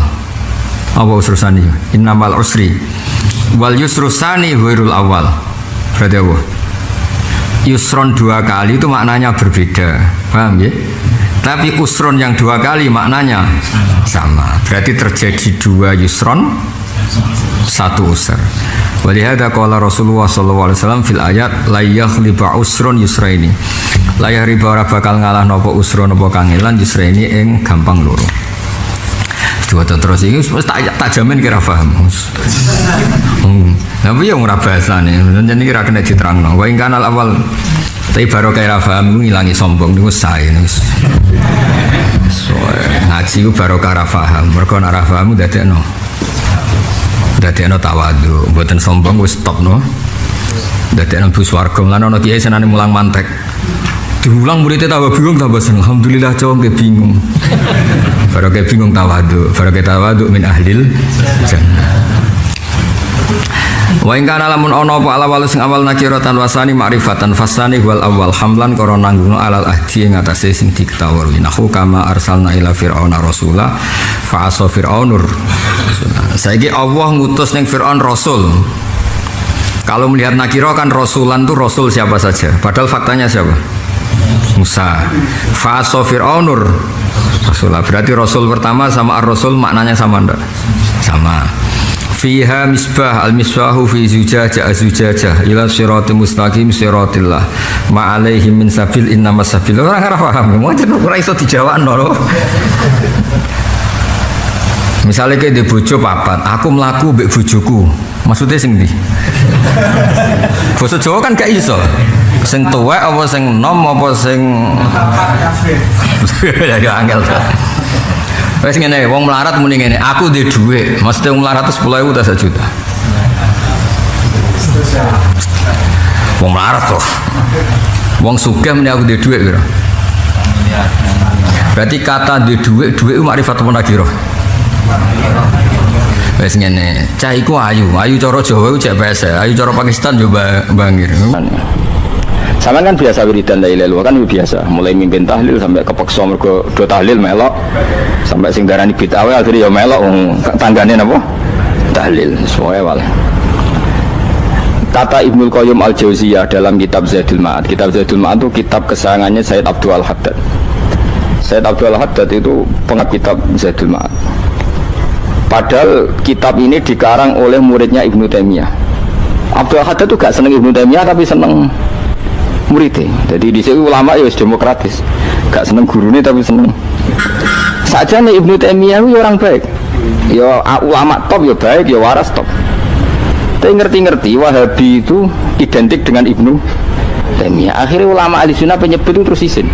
Apa usrusani? Innamal usri. Wal yusrusani huwairul awal. Berarti apa? Yusron 2 kali itu maknanya berbeda. Paham ya? Tapi usron yang 2 kali maknanya sama. Berarti terjadi 2 yusron, 1 usr. Walihada qala Rasulullah sallallahu alaihi wasallam fil ayat la yakhliba usron yusraini. La yahriba ora bakal ngalah napa usron napa kangelan yusraini ing gampang loro. Diwaca terus iki wis tak jamin kira paham. Tapi yang ora bahasane, jenenge kira kena diterangno. Wa ing kanal awal tapi baru kayak paham ngilangi sombong niku sae niku. Ngaji ku baru kara paham, mergo ora paham dadekno tawadhu, mboten sombong wis stop no. Dadekno bus warga lan ana kiai senane mulang mantek. Diulang muridnya tambah bingung tambah seneng. Alhamdulillah cowok ke bingung. Baru kayak bingung tawadhu, baru kayak tawadhu min ahlil jannah. Wa in kana lamun ana apa ala sing awal nakiratan wasani ma'rifatan fasani wal awal hamlan karo nanggung alal ahdi ing atase sing diketahui nahu kama arsalna ila fir'auna rasula fa asa fir'aunur. Saiki Allah ngutus ning Fir'aun rasul. Kalau melihat nakira kan rasulan tuh rasul siapa saja. Padahal faktanya siapa? Musa. Fa asa fir'aunur rasulah. Berarti rasul pertama sama ar-rasul maknanya sama enggak? Sama. Fiha misbah al-misbahu fi zujajah azujajah ila siratal mustaqim siratillah ma alaihim min sabil innamas sabil. Ora paham, mungkin ora iso dijawabno lho. Misalnya kayak di bojo papat, aku melaku mbek bojoku. Maksudnya sing ndi? Basa Jawa kan gak iso. Sing tuwek apa sing nom apa sing ya angel ta. Wes ngene, wong melarat muni ngene, aku ndek dhuwit, mesti wong melarat 10.000 ta 1 juta. Wong melarat kok. Wong sugih muni aku ndek dhuwit pira? Berarti kata ndek dhuwit ku makrifat apa nakira? Wes ngene, cah iku ayu cara Jawa iku cek bahasa, ayu cara Pakistan yo bangir. Sampeyan kan biasa wiridan la ilaha illallah kan biasa, mulai mimpin tahlil sampai kepeksa mergo do tahlil melok, sampai sing darani bid'ah akhirnya ya melok tanggane napa? Tahlil sesuai wale. Kata Ibnul Qayyim Al-Jauziyah dalam kitab Zadul Ma'ad. Kitab Zadul Ma'ad itu kitab kesayangannya Sayyid Abdul Al-Haddad. Sayyid Abdul Al-Haddad itu pengarang kitab Zadul Ma'ad. Padahal kitab ini dikarang oleh muridnya Ibnu Taimiyah. Abdul Al-Haddad itu gak seneng Ibnu Taimiyah tapi seneng muridnya. Jadi di sini ulama ya demokratis, gak seneng gurunya tapi seneng. Saja nih Ibnu Taimiyah itu orang baik, ya ulama top ya baik, ya waras top. Tapi ngerti-ngerti Wahabi itu identik dengan Ibnu Taimiyah. Akhirnya ulama ahli sunnah penyebut itu terus isin.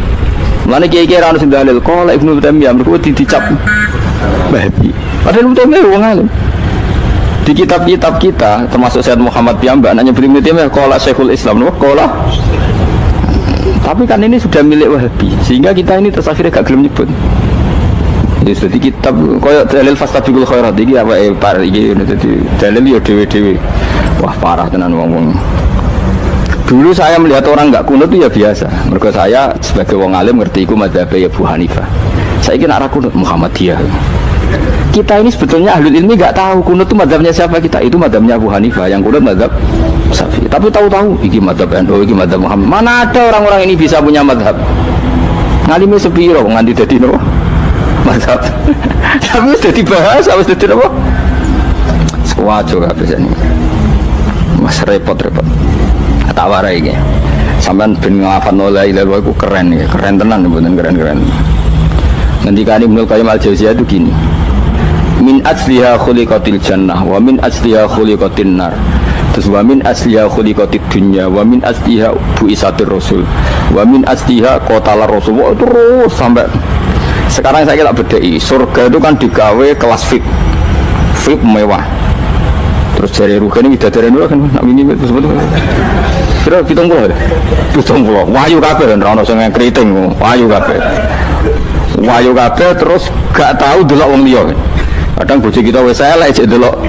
Mulane kiai-kiai ra ono sing dalil kok Ibnu Taimiyah mergo dicap Wahabi. Padahal Ibnu Taimiyah wong alim. Di kitab-kitab kita termasuk Syekh Muhammad Piyambak nanya Ibnu Taimiyah qala Syekhul Islam no qala. Tapi kan ini sudah milik Wahabi sehingga kita ini terus akhirnya gak gelem nyebut. Jadi kitab koyo dalil fastabiqul khairat iki apa par iki dadi dalil yo dhewe-dhewe. Wah parah tenan wong-wong. Dulu saya melihat orang enggak kunut itu ya biasa. Mergo saya sebagai wong alim ngerti iku mazhab Abu Hanifah. Saiki nek ra kunut Muhammadiyah. Kita ini sebetulnya ahlul ilmi enggak tahu kunut itu mazhabnya siapa kita. Itu mazhabnya Abu Hanifah, yang kunut mazhab Syafi'i. Tapi tahu-tahu iki mazhab NU, iki mazhab Muhammad. Mana ada orang-orang ini bisa punya mazhab? Ngalime sepiro nganti dadi nopo? Mazhab. Tapi wis dadi bahasa, wis dadi nopo? Sewajo kabeh jane. Mas repot-repot. Tak warai iki. Sampeyan ben nglafadzno la ilaha illallah iku keren ya, keren tenan mboten keren-keren. Ngendikane Ibnu Qayyim al-Jauziyah itu gini. Min asliha khuliqatil jannah wa min asliha khuliqatin nar. Terus wa min asliha khuliqatid dunya wa min asliha buisatir rasul wa min asliha qatala rasul. Terus sampai sekarang saya tak bedai. Surga itu kan digawe kelas VIP. VIP mewah. Terus jari rugane widadari dulu kan nak wingi betul-betul. Kira 70. Wahyu kabeh ora ono sing kriting, wahyu kabeh. Wahyu kabeh terus gak tahu delok wong liya. Kadang bojo kita wis elek jek delok.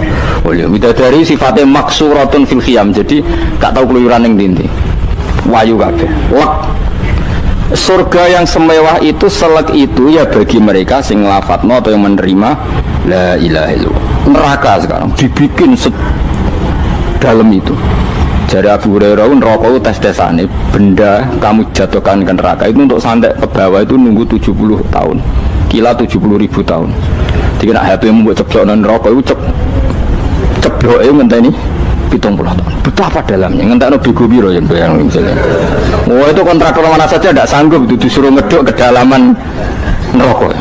Oh ya, widadari sifatnya maksuratun fil khiyam. Jadi gak tahu keluyuran ning ndi. Wahyu kabeh. Lek surga yang semewah itu selek itu ya bagi mereka sing lafadzno atau yang menerima la ilaha illallah. Neraka sekarang dibikin dalam itu. Jadi Abu Hurairah neraka itu tes-tesane benda kamu jatuhkan ke neraka itu untuk sampai ke bawah itu nunggu 70 tahun. Kila 70.000 tahun. Jadi nak HP membuat ceblok neraka itu ceblok itu ngenteni 70 tahun. Betapa dalamnya ngentekno bego piro ya bayang misalnya. Oh itu kontraktor mana saja tidak sanggup itu disuruh ngedok kedalaman neraka.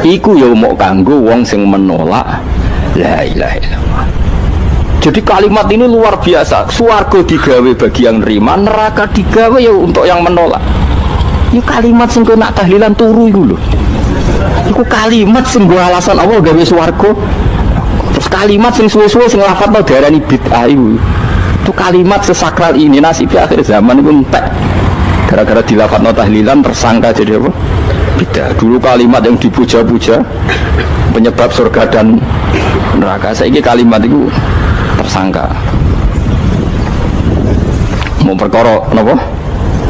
Iku ya mau kanggo wong sing menolak la ilaha illallah. Jadi kalimat ini luar biasa. Swarga digawe bagi yang nerima, neraka digawe ya untuk yang menolak. Ini kalimat sing nak tahlilan turu iku lho. Iku kalimat sing nggo alasan Allah gawe swarga. Terus kalimat sing suwe-suwe sing lafadzno diarani bid'ah iku. Itu kalimat sesakral ini nasibnya akhir zaman itu entek. Gara-gara dilafadzno tahlilan tersangka jadi apa? Bid'ah. Dulu kalimat yang dipuja-puja penyebab surga dan neraka. Saiki kalimat itu tersangka. Mau perkara napa?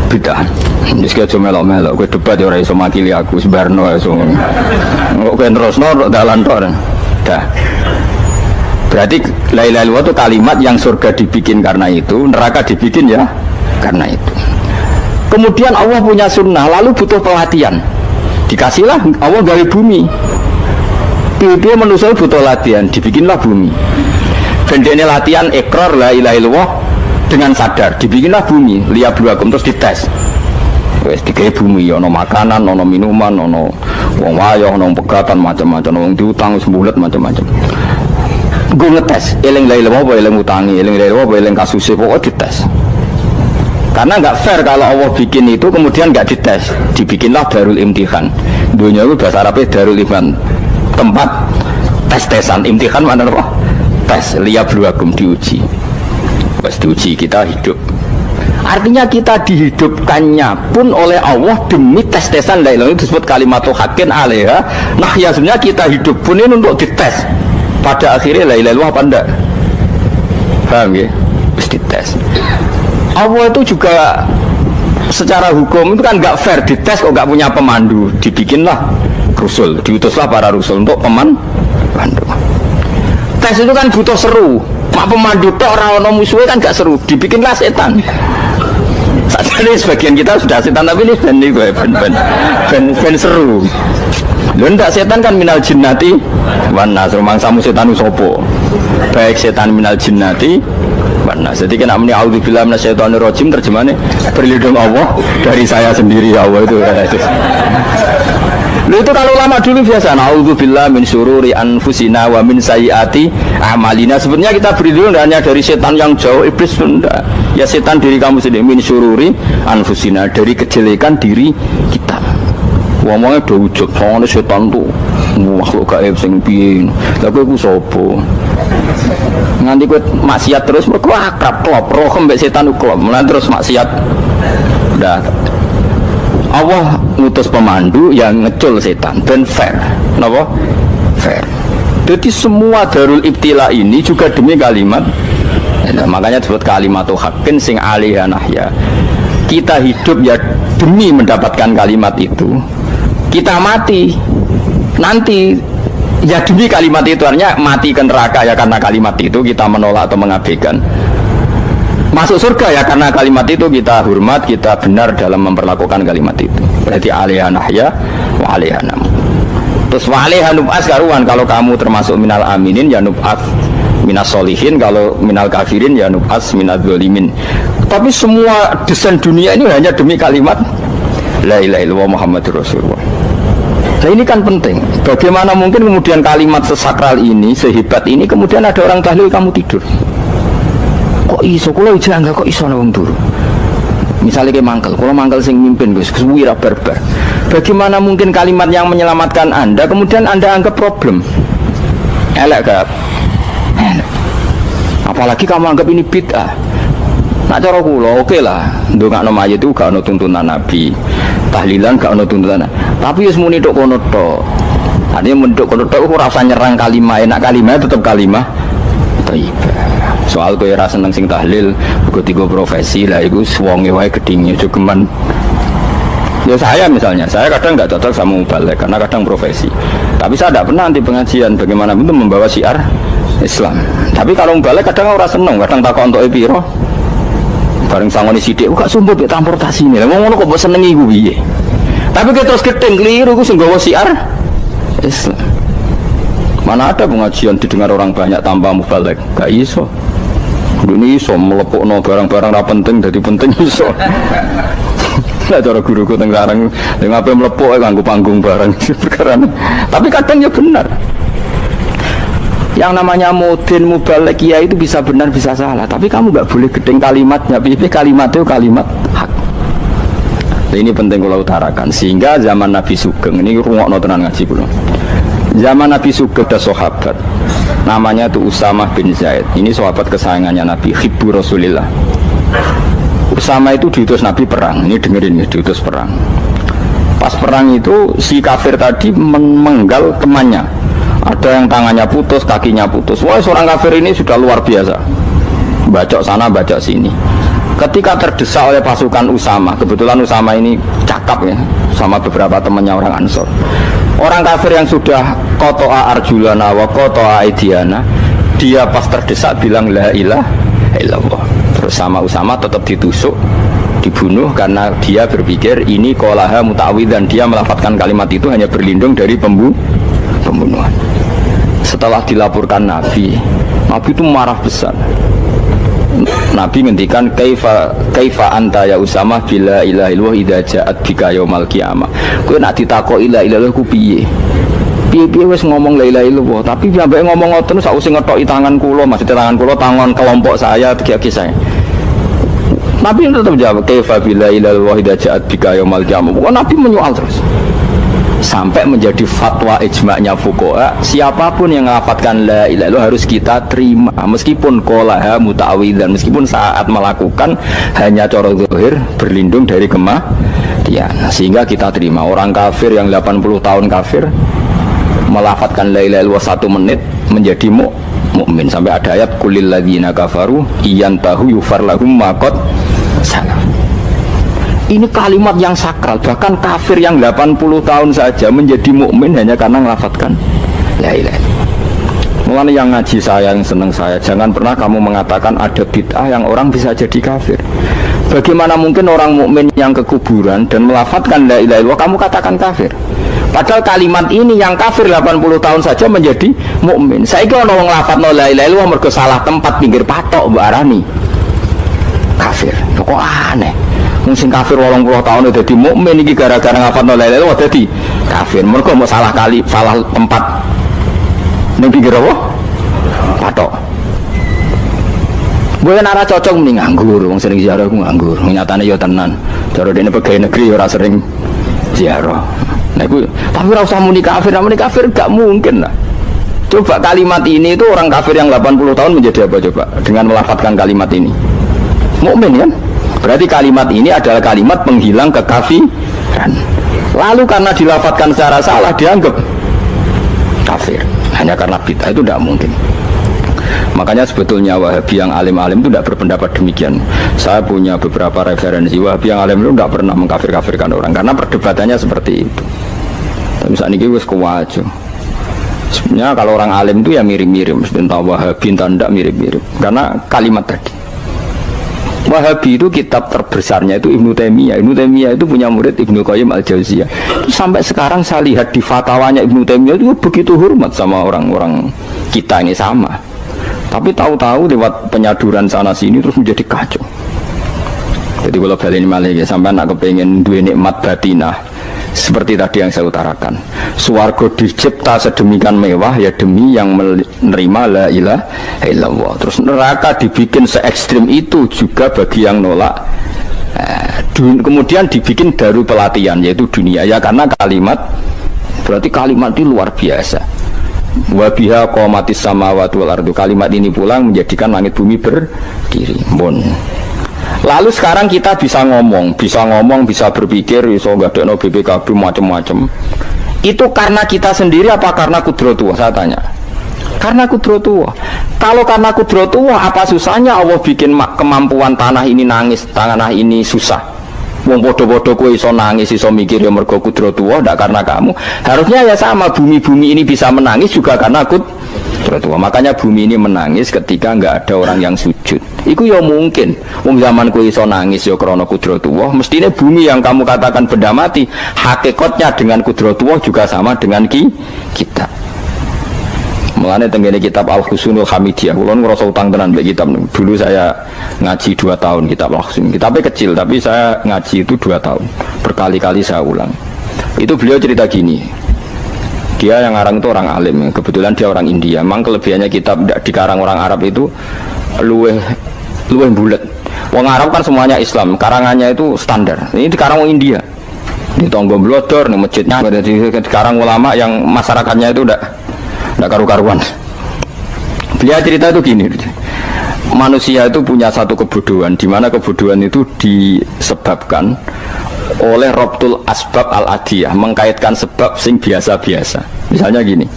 Bid'ah. Wis aja melok-melok kowe debat ya ora iso makili aku sebarno iso. Kok kowe terusno dalan tok. Dah. Berarti la ilaha illallah itu kalimat yang surga dibikin karena itu, neraka dibikin ya karena itu. Kemudian Allah punya sunnah, lalu butuh pelatihan. Dikasihlah Allah gawe bumi. Dia manusia butuh latihan, dibikinlah bumi. Dan dia latihan ikrar la ilaha illallah dengan sadar, dibikinlah bumi, liyabluwakum terus dites. Wes digawe bumi, ono makanan, ono minuman, ono wong wayah, ono pegatan macam-macam, wong diutang sembulet macam-macam. Gue ngetes, eling la ilaha apa eling utangi, eling la ilaha apa eling kasusnya, pokoknya dites. Karena nggak fair kalau Allah bikin itu kemudian nggak dites, dibikinlah darul imtihan. Dunia itu bahasa Arabnya darul imtihan, tempat tes-tesan. Imtihan mana apa? Tes, liyabluwakum, diuji. Pas diuji kita hidup. Artinya kita dihidupkannya pun oleh Allah demi tes-tesan la ilaha, itu disebut kalimatu haqqin alaiha. Nah ya sebenarnya kita hidup pun ini untuk dites. Pada akhirnya la ilaha illallah apa enggak? Paham ya? Terus dites. Allah itu juga secara hukum itu kan nggak fair, dites kok nggak punya pemandu, dibikinlah rusul, diutuslah para rusul untuk pemandu. Tes itu kan butuh seru, mak pemandu tok orang musuhnya kan nggak seru, dibikinlah setan. Saat ini sebagian kita sudah setan tapi ini ben seru. Lho ndak setan kan minal jinnati wan nas, mangsamu setan usopo. Baik setan minal jinnati wan nas. Jadi kena muni auzubillahi minasyaitonir rajim, terjemahnya berlindung Allah dari saya sendiri ya Allah itu. Lho itu kalau lama dulu biasa auzubillahi min syururi anfusina wa min sayyiati a'malina. Sebenarnya kita berlindung hanya dari setan yang jauh, iblis enggak. Ya setan diri kamu sendiri, min syururi anfusina, dari kejelekan diri kita. Ngomongnya udah ujub, soalnya setan tuh makhluk gaib sing piye. Lah kowe ku sapa? Nganti kowe maksiat terus mergo akrab klop, roh mbek setan klop. Mulane terus maksiat. Udah. Allah ngutus pemandu yang ngecul setan dan fair. Napa? Fair. Jadi semua darul ibtila ini juga demi kalimat. Nah, makanya disebut kalimatu haqqin sing alaiha nahya. Kita hidup ya demi mendapatkan kalimat itu. Kita mati nanti ya demi kalimat itu, artinya mati ke neraka ya karena kalimat itu kita menolak atau mengabaikan. masuk surga ya karena kalimat itu kita hormat, kita benar dalam memperlakukan kalimat itu. Berarti alaiha nahya wa alaiha namut. Terus wa alaiha nub'ats karuan, kalau kamu termasuk minal aminin ya nub'ats minas solihin, kalau minal kafirin ya nub'ats minaz zalimin. Tapi semua desain dunia ini hanya demi kalimat la ilaha illallah Muhammadur Rasulullah. Nah ini kan penting. Bagaimana mungkin kemudian kalimat sesakral ini, sehebat ini, kemudian ada orang tahlil kamu tidur? Kok iso? Kalau janggal kok iso nawang turu? Misalnya kayak mangkel, kalau mangkel sing mimpin Gus, wira barbar. Bagaimana mungkin kalimat yang menyelamatkan Anda kemudian Anda anggap problem? Elek gak? Elek. Apalagi kamu anggap ini bid'ah. Nak cara kula oke lah, ndongakno mayit itu gak ono tuntunan Nabi. Tahlilan gak ono tuntunan. Tapi wis muni tok kono tok. Artinya menduk kono tok ora usah nyerang kalimah, enak kalimah tetap kalimah thayyibah. Soal kowe ora seneng sing tahlil, uga tiga profesi lah iku wonge wae gedhinge jogeman. Ya saya misalnya, saya kadang nggak cocok sama mubalek karena kadang profesi. Tapi saya tidak pernah anti pengajian, bagaimana itu membawa syiar Islam. Tapi kalau mubalek kadang orang seneng, kadang takut untuk epiro. Bareng sangoni sidik, gak sumpah di transportasi ini. Ngomong kok mbok senengi iku piye? Tapi kita terus gedeng keliru, iku sing nggawa syiar Islam. Mana ada pengajian didengar orang banyak tanpa mubalek? Gak iso. Ini iso melepokno barang-barang ra penting jadi penting iso. Lah cara guruku teng sareng ning ape mlepok nganggo panggung barang perkara. Tapi kadang ya benar. Yang namanya mudin mubalek ya itu bisa benar bisa salah, tapi kamu nggak boleh gedeng kalimatnya. Kalimat itu kalimat hak. Nah, ini penting kalau utarakan sehingga zaman Nabi Sugeng ini rungokno tenan ngaji kula. Zaman Nabi Sugeng ada sahabat namanya tuh Usamah bin Zaid. Ini sahabat kesayangannya Nabi, hibbu Rasulillah. Usama itu diutus Nabi perang. Ini dengerin ya, diutus perang. Pas perang itu si kafir tadi menggal temannya. Ada yang tangannya putus, kakinya putus. Wah, seorang kafir ini sudah luar biasa. Bacok sana, bacok sini. Ketika terdesak oleh pasukan Usama, kebetulan Usama ini cakap ya, sama beberapa temannya orang Ansor. Orang kafir yang sudah kotoa arjulana wa kotoa aidiana, dia pas terdesak bilang la ilaha illallah. Terus sama Usama tetap ditusuk, dibunuh karena dia berpikir ini qolaha muta'awwidzan, dia melafadzkan kalimat itu hanya berlindung dari pembunuhan. Setelah dilaporkan Nabi itu marah besar. Nabi ngendikan kaifa anta ya Usama bila ilaha illallah idza ja'at bika yaumal qiyamah. Kowe nek ditakoki la ilaha illallah ku piye? Piye wis ngomong la ilaha illallah, tapi sampai ngomong ngoten sausé ngetoki tangan kula, maksudnya tangan kula tangan kelompok saya, tiga-tiga saya. Nabi tetap jawab kaifa bila ilaha illallah idza ja'at bika yaumal qiyamah. Pokoknya Nabi menyoal terus. Sampai menjadi fatwa ijma'nya fuqaha, siapapun yang melafatkan la ilaha illallah harus kita terima meskipun qolaha muta'awwidzan, meskipun saat melakukan hanya cara zahir berlindung dari kematian, sehingga kita terima. Orang kafir yang 80 tahun kafir melafatkan la ilaha illallah 1 menit menjadi mukmin. Sampai ada ayat qulil ladzina kafaru iyantahu yufar lahum ma qad salaf. Ini kalimat yang sakral, bahkan kafir yang 80 tahun saja menjadi mukmin hanya karena melafatkan la ilaha illallah. Mulanya yang ngaji saya, yang senang saya, jangan pernah kamu mengatakan ada bid'ah yang orang bisa jadi kafir. Bagaimana mungkin orang mukmin yang ke kuburan dan melafatkan la ilaha illallah kamu katakan kafir? Padahal kalimat ini yang kafir 80 tahun saja menjadi mukmin. Saiki ana wong nglafatno la ilaha illallah mergo salah tempat pinggir patok mbok arani kafir. Kok aneh. Sing kafir 80 tahun udah dadi mukmin iki gara-gara nglafatno la ilaha illallah dadi kafir. Mergo mau salah tempat ning pinggir apa? Patok. Boyen ora cocok mending nganggur, wong sering ziarah ku nganggur. Nyatane ya tenan. Cara dene pegawai negeri ora sering ziarah. Nah, tapi ora usah muni kafir gak mungkin lah. Coba kalimat ini itu orang kafir yang 80 tahun menjadi apa coba dengan melafadzkan kalimat ini? Mukmin kan? Berarti kalimat ini adalah kalimat penghilang kekafiran. Lalu karena dilafadzkan secara salah dianggap kafir hanya karena bid'ah, itu tidak mungkin. Makanya sebetulnya Wahabi yang alim-alim itu tidak berpendapat demikian. Saya punya beberapa referensi Wahabi yang alim itu tidak pernah mengkafir-kafirkan orang karena perdebatannya seperti itu. Misalnya ini wis kuwajo. Sebenarnya kalau orang alim itu ya mirip-mirip, entah Wahabi entah tidak mirip-mirip karena kalimat tadi. Wahabi itu kitab terbesarnya itu Ibnu Taimiyah. Ibnu Taimiyah itu punya murid Ibnu Qayyim Al-Jauziyah. Sampai sekarang saya lihat di fatwanya Ibnu Taimiyah itu begitu hormat sama orang-orang kita ini sama. Tapi tahu-tahu lewat penyaduran sana sini terus menjadi kacau. Jadi kalau balik malih ya, sampai nak kepengen duwe nikmat batinah seperti tadi yang saya utarakan. Swarga dicipta sedemikian mewah ya demi yang menerima la ilaha illallah. Terus neraka dibikin se ekstrim itu juga bagi yang nolak. Kemudian dibikin daru pelatihan yaitu dunia ya, karena kalimat berarti kalimat itu luar biasa. Wa biha qamatis samawati wal ardu. Kalimat ini pulang menjadikan langit bumi berdiri. Lalu sekarang kita bisa ngomong, bisa berpikir, bisa ngadekno BPKB macam-macam. Itu karena kita sendiri apa karena kudratullah? Saya tanya. Karena kudratullah. Kalau karena kudratullah, apa susahnya Allah bikin kemampuan tanah ini nangis, tanah ini susah. Wong podo-podo kowe iso nangis, iso mikir ya mergo kudratullah, ndak karena kamu. Harusnya ya sama, bumi-bumi ini bisa menangis juga karena kudratullah. Makanya bumi ini menangis ketika enggak ada orang yang sujud. Iku ya mungkin. Wong zaman kowe iso nangis ya krana kudratullah, mestine bumi yang kamu katakan benda mati, hakikatnya dengan kudratullah juga sama dengan kita. Mulane tenggene kitab Al-Husunul Hamidiyah, kula ngrasa utang tenan mbek kitab. Dulu saya ngaji 2 tahun kitab Al-Husun. Kitabnya kecil tapi saya ngaji itu 2 tahun. Berkali-kali saya ulang. Itu beliau cerita gini. Dia yang ngarang itu orang alim, kebetulan dia orang India. Memang kelebihannya kitab dikarang orang Arab itu luweh bulat. Wong Arab kan semuanya Islam, karangannya itu standar. Ini dikarang orang India. Di Tonggo Blodor, di masjidnya, dikarang ulama yang masyarakatnya itu udah karu-karuan. Beliau cerita itu gini, manusia itu punya satu kebodohan, di mana kebodohan itu disebabkan oleh Robtul Asbab Al-Adiyah, mengkaitkan sebab sing biasa-biasa. Misalnya gini,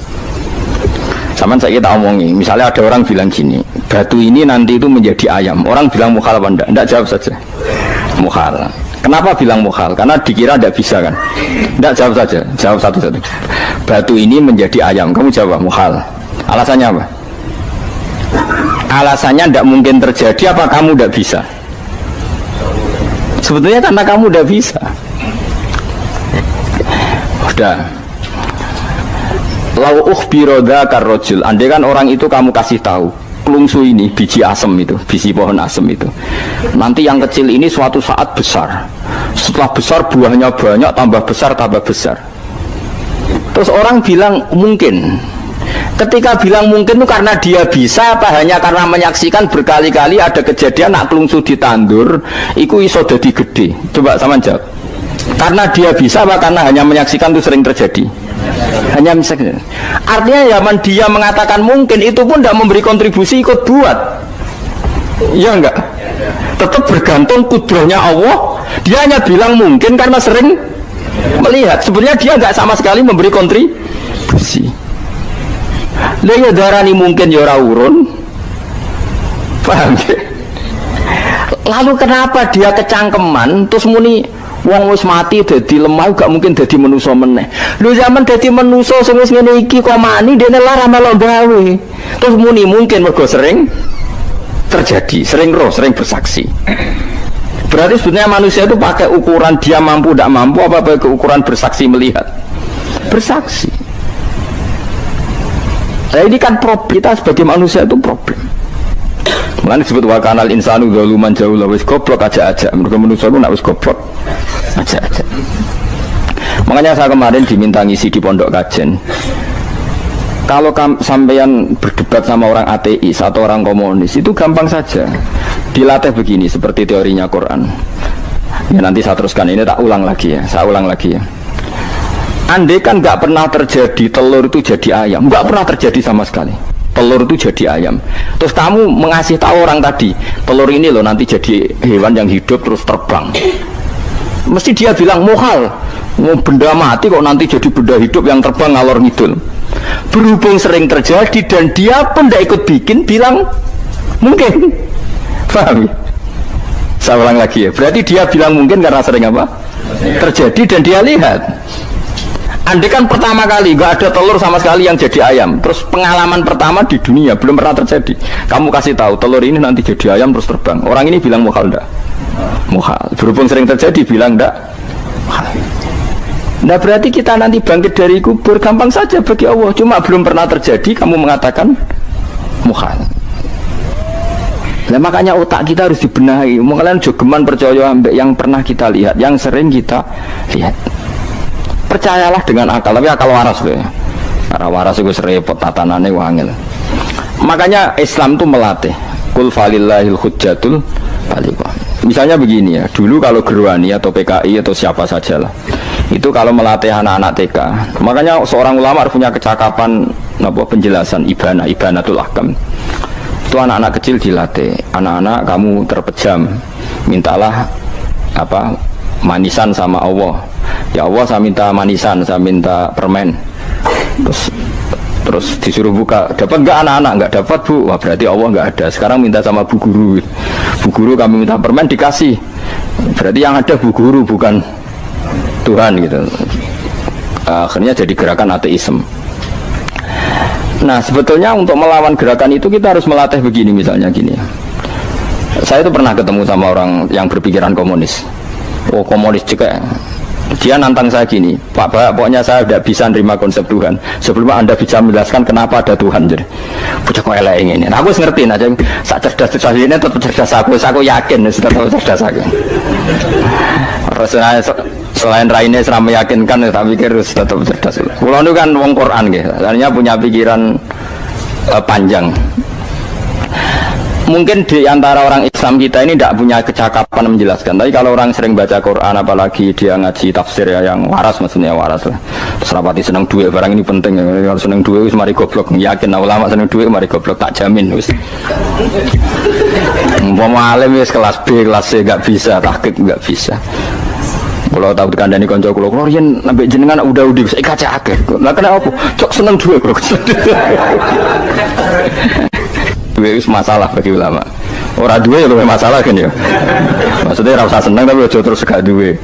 sama saya kita omongin, misalnya ada orang bilang gini, batu ini nanti itu menjadi ayam. Orang bilang mukhal apa enggak? Enggak, jawab saja mukhal. Kenapa bilang mukhal? Karena dikira tidak bisa kan? Tidak, jawab saja, jawab satu-satu. Batu ini menjadi ayam, kamu jawab mukhal. Alasannya apa? Alasannya tidak mungkin terjadi, apa kamu tidak bisa? Sebetulnya karena kamu tidak bisa. Udah. Lau ukhbiro dzakar rajul, andai kan orang itu kamu kasih tahu, kelungsu ini biji asem itu, biji pohon asem itu. Nanti yang kecil ini suatu saat besar. Setelah besar buahnya banyak, tambah besar. Terus orang bilang mungkin. Ketika bilang mungkin itu karena dia bisa apa hanya karena menyaksikan berkali-kali ada kejadian nak kelungsu ditandur, iku iso dadi gede. Coba sama jawab. Karena dia bisa apa karena hanya menyaksikan itu sering terjadi? Hanya misalnya. Artinya zaman dia mengatakan mungkin itu pun tidak memberi kontribusi ikut buat. Ya enggak? Tetap bergantung kudrahnya Allah. Dia hanya bilang mungkin karena sering melihat. Sebenarnya dia enggak sama sekali memberi kontribusi. Dia darani mungkin ya ora urun. Paham ya? Lalu kenapa dia kecangkeman terus muni wong wis mati dadi lemah gak mungkin dadi manusa meneh. Lho zaman dadi manusa sing wis ngene iki kok mani dene lara melok gawe. Terus muni mungkin mergo sering terjadi, sering roh, sering bersaksi. Berarti sebenarnya manusia itu pakai ukuran dia mampu tidak mampu apa pakai ukuran bersaksi melihat. Bersaksi. Nah ini kan problem, kita sebagai manusia itu problem. Mulane disebut wa kanal insanu zaluman jahula, wis goblok aja-aja. Mergo manusia itu nak wis goblok aja-aja. Makanya saya kemarin diminta ngisi di pondok kajen. Kalau sampeyan berdebat sama orang ateis atau orang komunis itu gampang saja. Dilatih begini seperti teorinya Quran. Ya nanti saya teruskan, ini tak ulang lagi ya. Saya ulang lagi ya. Andai kan nggak pernah terjadi telur itu jadi ayam, nggak pernah terjadi sama sekali. Telur itu jadi ayam. Terus kamu mengasih tahu orang tadi, telur ini loh nanti jadi hewan yang hidup terus terbang. Mesti dia bilang mukhal, benda mati kok nanti jadi benda hidup yang terbang ngalor ngidul. Berhubung sering terjadi dan dia pun tidak ikut bikin, bilang mungkin. Paham? Saya ulang lagi ya. Berarti dia bilang mungkin karena sering apa? Terjadi dan dia lihat. Andai kan pertama kali nggak ada telur sama sekali yang jadi ayam, terus pengalaman pertama di dunia belum pernah terjadi. Kamu kasih tahu telur ini nanti jadi ayam terus terbang. Orang ini bilang muhal enggak? Muhal. Berhubung sering terjadi bilang enggak? Muhal. Nah berarti kita nanti bangkit dari kubur gampang saja bagi Allah. Cuma belum pernah terjadi kamu mengatakan muhal. Nah makanya otak kita harus dibenahi. Kalian jogeman percaya ambek yang pernah kita lihat, yang sering kita lihat. Percayalah dengan akal, tapi akal waras loh ya. Karena waras itu serempet tatanannya wangil. Makanya Islam itu melatih. Qul falillahil hujjatul baligha. Misalnya begini ya, dulu kalau Gerwani atau PKI atau siapa saja lah, itu kalau melatih anak-anak TK, makanya seorang ulama harus punya kecakapan penjelasan ibanatul ahkam. Itu anak-anak kecil dilatih, anak-anak kamu terpejam, mintalah manisan sama Allah. Ya Allah saya minta manisan, saya minta permen. Terus disuruh buka, dapat nggak anak-anak? Nggak dapat bu. Wah berarti Allah nggak ada. Sekarang minta sama bu guru. Bu guru kami minta permen dikasih. Berarti yang ada bu guru bukan Tuhan gitu. Akhirnya jadi gerakan ateisme. Nah sebetulnya untuk melawan gerakan itu kita harus melatih begini, misalnya gini. Saya itu pernah ketemu sama orang yang berpikiran komunis. Oh komunis juga. Dia nantang saya gini, Pak, pokoknya saya tidak bisa nerima konsep Tuhan sebelum Anda bisa menjelaskan kenapa ada Tuhan. Jadi bocah kok elek ini. Nah, aku ngerti aja, sak cerdas ini tetap cerdas aku yakin tetap cerdas aku. Rasanya selain raine serama meyakinkan, saya pikir tetap cerdas. Kulo itu kan wong Quran gitu, artinya punya pikiran panjang. Mungkin di antara orang Islam kita ini tidak punya kecakapan menjelaskan. Tapi kalau orang sering baca Quran, apalagi dia ngaji tafsir ya, yang waras, maksudnya waras lah. Terus rapati seneng duit, barang ini penting. Kalau seneng duit, mari goblok. Yakin ulama seneng duit, mari goblok, tak jamin. Umpama alim kelas B, kelas C nggak bisa, tahqiq nggak bisa. Kalau tahu dikandani konco kulo riyen nambah jenengan udah saya kaca akeh. Lah kenapa? Cok seneng duit, bro. Duit itu masalah bagi ulama. Orang duit itu masalah kan ya. Maksudnya rasa senang tapi ojo terus gak duit.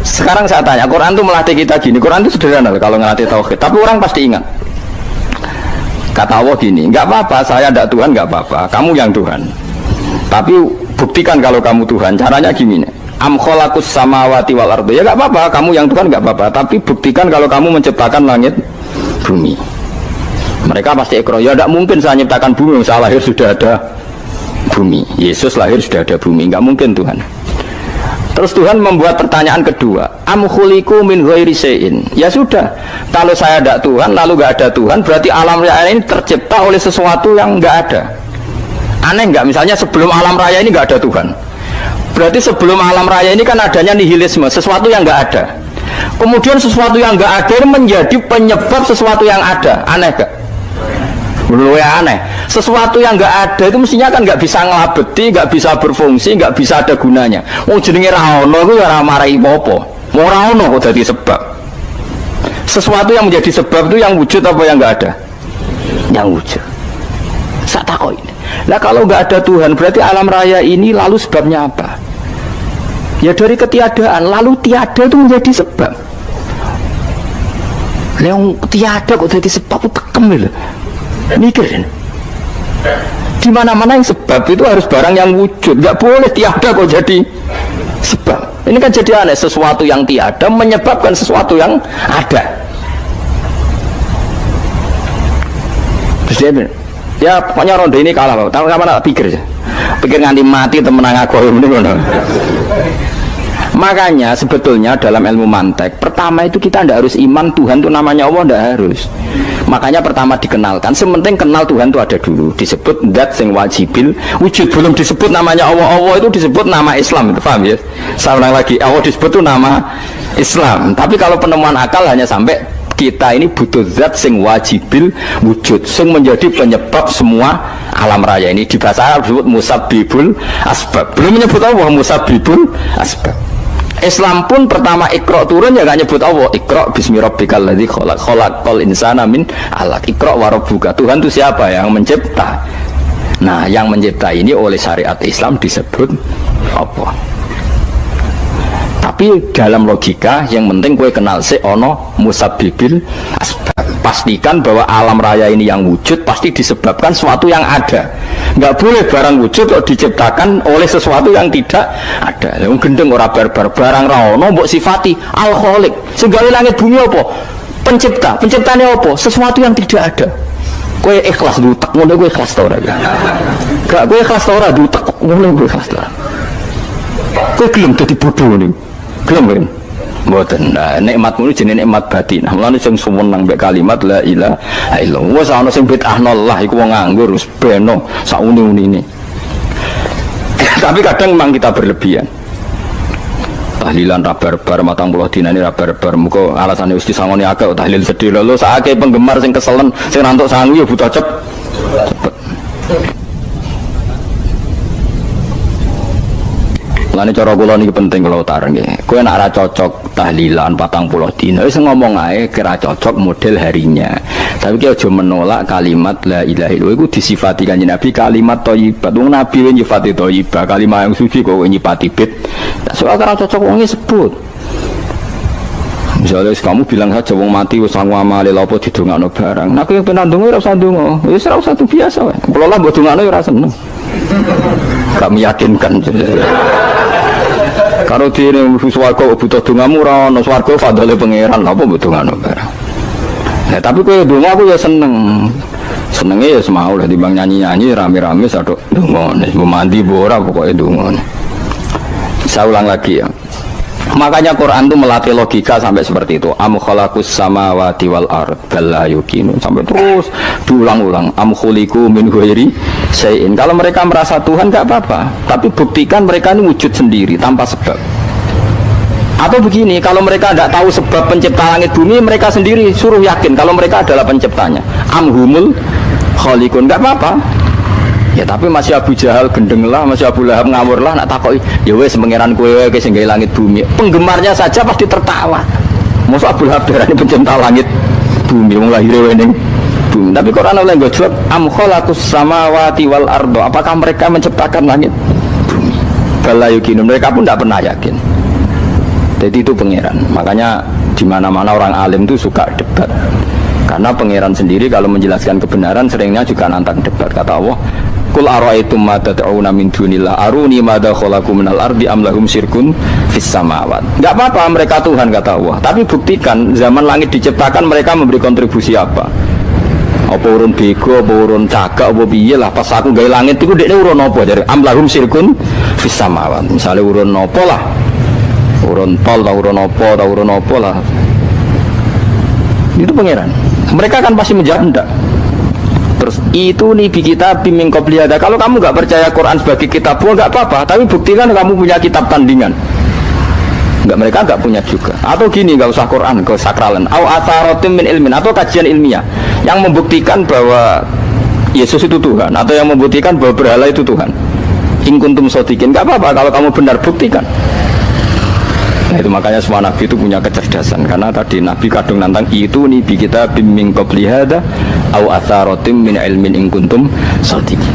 Sekarang saya tanya, Quran itu melatih kita gini. Quran itu sederhana kalau ngelatih tauhid. Tapi orang pasti ingat. Kata Allah gini, nggak apa-apa, saya ada Tuhan nggak apa-apa. Kamu yang Tuhan. Tapi buktikan kalau kamu Tuhan. Caranya gini. Am khalaqus samawati wal ardi. Ya nggak apa-apa, kamu yang Tuhan nggak apa-apa. Tapi buktikan kalau kamu menciptakan langit, bumi. Mereka pasti ikrar, ya tidak mungkin saya menciptakan bumi, saya lahir sudah ada bumi, Yesus lahir sudah ada bumi, nggak mungkin Tuhan. Terus Tuhan membuat pertanyaan kedua, am khuliqu min ghairi syai'in. Ya sudah, kalau saya tidak Tuhan lalu nggak ada Tuhan, berarti alam raya ini tercipta oleh sesuatu yang nggak ada. Aneh nggak? Misalnya sebelum alam raya ini nggak ada Tuhan, berarti sebelum alam raya ini kan adanya nihilisme, sesuatu yang nggak ada. Kemudian sesuatu yang nggak ada menjadi penyebab sesuatu yang ada. Aneh gak? Menurut aneh, sesuatu yang nggak ada itu mestinya kan nggak bisa ngelabeti, nggak bisa berfungsi, nggak bisa ada gunanya. Mau jenenge raono itu ya marai popo, mau raono kok jadi sebab. Sesuatu yang menjadi sebab itu yang wujud apa yang nggak ada? Yang wujud. Saya takut ini. Nah kalau nggak ada Tuhan, berarti alam raya ini lalu sebabnya apa? Ya dari ketiadaan, lalu tiada itu menjadi sebab. Yang tiada kok jadi sebab itu tekem gitu. Mikirin di mana-mana yang sebab itu harus barang yang wujud, nggak boleh tiada kok jadi sebab. Ini kan jadi aneh, sesuatu yang tiada menyebabkan sesuatu yang ada. Terus ya pokoknya ronde ini kalah, tahu kapan tak pikir nganti mati temenang aku ini. Makanya sebetulnya dalam ilmu mantek pertama itu kita tidak harus iman Tuhan itu namanya Allah, tidak harus. Makanya pertama dikenalkan, sementing kenal Tuhan itu ada dulu, disebut zat sing wajibil wujud, belum disebut namanya Allah. Allah itu disebut nama Islam, itu paham ya? Saya ulang lagi, Allah disebut itu nama Islam. Tapi kalau penemuan akal hanya sampai kita ini butuh zat sing wajibil wujud, sing menjadi penyebab semua alam raya ini. Di bahasa Arab disebut musabbibul asbab, belum menyebut Allah musabbibul asbab. Islam pun pertama Iqra turun ya gak nyebut Allah. Iqra bismi rabbikal ladzi khalaq, khalaqal insana min 'alaq. Iqra wa rabbuka. Tuhan itu siapa? Yang mencipta. Nah, yang mencipta ini oleh syariat Islam disebut apa? Tapi dalam logika yang penting kowe kenal sik ana musabbibil asbab. Pastikan bahwa alam raya ini yang wujud pasti disebabkan sesuatu yang ada. Nggak boleh barang wujud kok diciptakan oleh sesuatu yang tidak ada. Yang gendeng ora barbar barang ra ono mbok sifati al-khaliq. Sing gawe langit bumi apa? Pencipta. Penciptane apa? Sesuatu yang tidak ada. Kowe ikhlas dutek ngono kowe ikhlas ta ora? Gak kowe ikhlas ta ora dutek ngono kowe ikhlas ta. Kowe gelem dadi bodho ngene. Gelem kan? Mboten. Nah, nikmatmu iki jenenge nikmat batin. Mulane sing suwenang mbek kalimat la ilaha illallah. Wes ana sing bid'ahnallah iku wong nganggur wis beno sak uni-unine. Tapi kadang memang kita berlebihan. Tahlilan rabar-bar matang puluh dinane rabar-bar muga alasane wis disangoni akeh tahlil sedih lho sakake penggemar sing keselen sing rantuk sangu ya buta cepet. Lane cara kula niki penting kula utar nggih. Kowe nek ora cocok tahlilan 40 dina wis ngomong ae kira cocok model harinya. Tapi ki aja menolak kalimat la ilaha illallah iku disifati Kanjeng Nabi kalimat thayyibat. Wong Nabi nyifati thayyibah, kalimat yang suci kok nyifati bid. Soal ora cocok wong sebut. Misalnya kamu bilang saja wong mati wis sangu amale lha apa didongakno barang. Nek kowe pengen ndonga ora usah ndonga. Wis ora usah biasa wae. Kula lah mbok dongakno ya ora seneng. Gak meyakinkan. Kalau dia yang swarga butuh dongamu ora ono swarga fadhole pangeran apa mbok dongakno barang. Nah, tapi kowe donga aku ya seneng. Senenge ya semau lah timbang nyanyi-nyanyi rame-rame sadok donga. Nek mandi ora pokoke donga. Saya ulang lagi ya. Makanya Quran itu melatih logika sampai seperti itu. Am khalaqus samawati wal ard bal la yuqinu sampai terus diulang-ulang. Am khuliqu min ghairi syai'in. Kalau mereka merasa Tuhan enggak apa-apa, tapi buktikan mereka ini wujud sendiri tanpa sebab. Atau begini, kalau mereka tidak tahu sebab pencipta langit bumi, mereka sendiri suruh yakin kalau mereka adalah penciptanya. Am humul khaliqun enggak apa-apa. Ya tapi masih Abu Jahal gendeng lah, masih Abu Lahab ngawur lah, nak takoki ya wes pangeran kowe wae sing gawe langit bumi. Penggemarnya saja pasti tertawa. Mosok Abu Lahab darani pencipta langit bumi wong lahir wae ning bumi. Tapi Quran oleh nggo jawab am khalaqus samawati wal ardo. Apakah mereka menciptakan langit bumi? Bala yuqinu, mereka pun tidak pernah yakin. Jadi itu pangeran. Makanya di mana-mana orang alim itu suka debat. Karena pangeran sendiri kalau menjelaskan kebenaran seringnya juga nantang debat. Kata Allah, Qul ara'aytum ma tad'una min dunillah aruni madza khalaqu minal ardi am lahum syirkun fis samawat. Enggak apa-apa mereka Tuhan kata Allah, tapi buktikan zaman langit diciptakan mereka memberi kontribusi apa? Apa urun bego, apa urun cagak, apa piye lah pas aku gawe langit iku dekne urun apa jare am lahum syirkun fis samawat. Misale urun apa lah? Urun tol ta urun apa lah. Itu pangeran. Mereka kan pasti menjawab enggak. Terus itu nih di kitab min qabli hada. Kalau kamu nggak percaya Quran sebagai kitab, nggak apa-apa. Tapi buktikan kamu punya kitab tandingan. Nggak, mereka nggak punya juga. Atau gini, nggak usah Quran, ke sakralan. Au atharotim min ilmin, atau kajian ilmiah yang membuktikan bahwa Yesus itu Tuhan, atau yang membuktikan bahwa berhala itu Tuhan. In kuntum shodiqin, nggak apa-apa. Kalau kamu benar buktikan. Nah, itu makanya semua nabi itu punya kecerdasan, karena tadi nabi kadung nantang itu nih bi kita min qabli hada au atharatim min ilmin in kuntum shadiqin.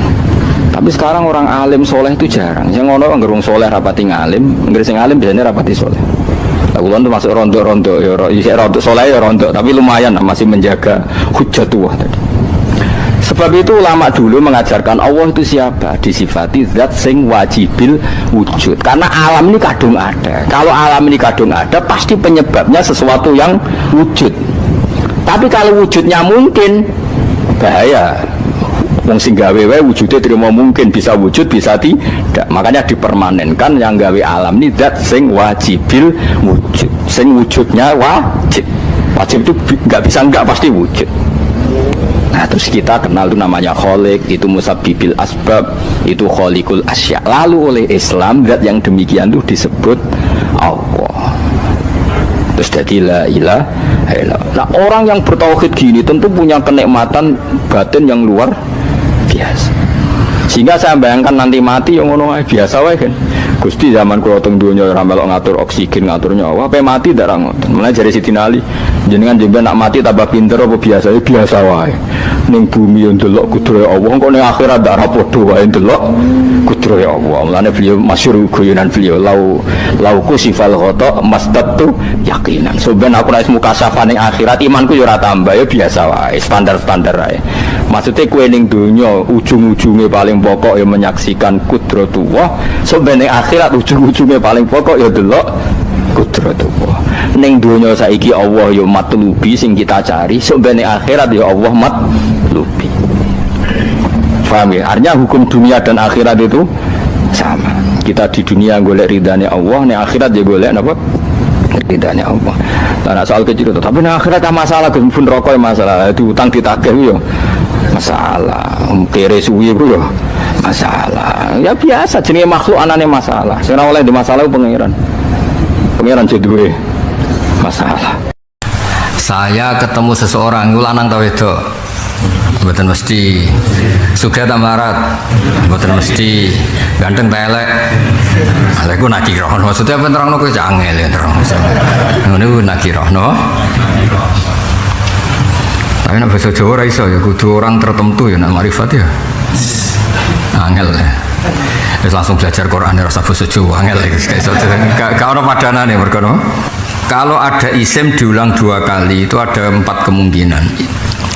Tapi sekarang orang alim soleh itu jarang. Yang ngono ngerung soleh rapati ngalim, nggak sing alim biasanya rapati soleh. Lakukan itu masuk rontok-rontok ya rontok soleh ya rontok, tapi lumayan lah, masih menjaga hujjatullah tadi. Sebab itu ulama dulu mengajarkan Allah itu siapa? Disifati zat sing wajibil wujud. Karena alam ini kadung ada. Kalau alam ini kadung ada, pasti penyebabnya sesuatu yang wujud. Tapi kalau wujudnya mungkin, bahaya. Wong sing gawe wae wujudnya terima mungkin, bisa wujud, bisa tidak. Makanya dipermanenkan yang gawe alam ini zat sing wajibil wujud. Sing wujudnya wajib. Wajib itu nggak bisa nggak, pasti wujud. Nah, terus kita kenal itu namanya khaliq, itu musabbibil asbab, itu khaliqul asya. Lalu oleh Islam zat yang demikian itu disebut Allah. Terus jadi la ilaha illallah. Nah, orang yang bertauhid gini tentu punya kenikmatan batin yang luar biasa. Sehingga saya bayangkan nanti mati yang ngono biasa wae kan. Gusti zaman kula teng donya ora melok ngatur oksigen, ngatur nyawa, ape mati ndak ra ngoten. Mulane jare Sidina Ali, jenengan jemben nak mati tambah pinter apa biasa? Ya biasa wae. Ning bumi yo ndelok kudrohe Allah, kok ning akhirat ndak ra padha wae ndelok kudrohe kudro ya Allah. Mulane beliau masyhur guyonan beliau lauku sifal ghata masdatu yakinan. Sebenarnya aku nek mukasafah ning akhirat imanku ya ora tambah ya biasa wae, standar-standar wae. Maksudnya kue ning dunya ujung-ujungnya paling pokok ya menyaksikan kudratullah. Sebenarnya akhirat ujung-ujungnya paling pokok ya delok kudratullah. Ning dunya saiki Allah ya matlubi sing kita cari, sebenarnya akhirat ya Allah matlubi. Paham ya? Artinya hukum dunia dan akhirat itu sama. Kita di dunia golek ridhanya Allah, ning akhirat ya golek napa? Ridhanya Allah. Nah, soal kecil itu, tapi ning akhirat tak masalah, Gus pun rokok masalah, itu utang ditagih yo masalah, kere suwi bro yo masalah. Ya biasa jenenge makhluk anane masalah. Sing ora oleh di masalah pangeran. Pangeran duwe masalah. Saya ketemu seseorang iku lanang ta wedok? Mboten mesti sugih ta marat, mboten mesti ganteng ta elek. Lha iku nakirah. Maksudnya apa terangno kowe jangel ya terang. Ngono iku nakirah, no. Tapi nek basa Jawa ora iso ya kudu orang tertentu ya nek marifat ya. Angel ya. Wis langsung belajar Quran ora usah basa Jawa, angel iki iso. Gak ono padanane mergo no. Kalau ada isim diulang 2 kali itu ada 4 kemungkinan.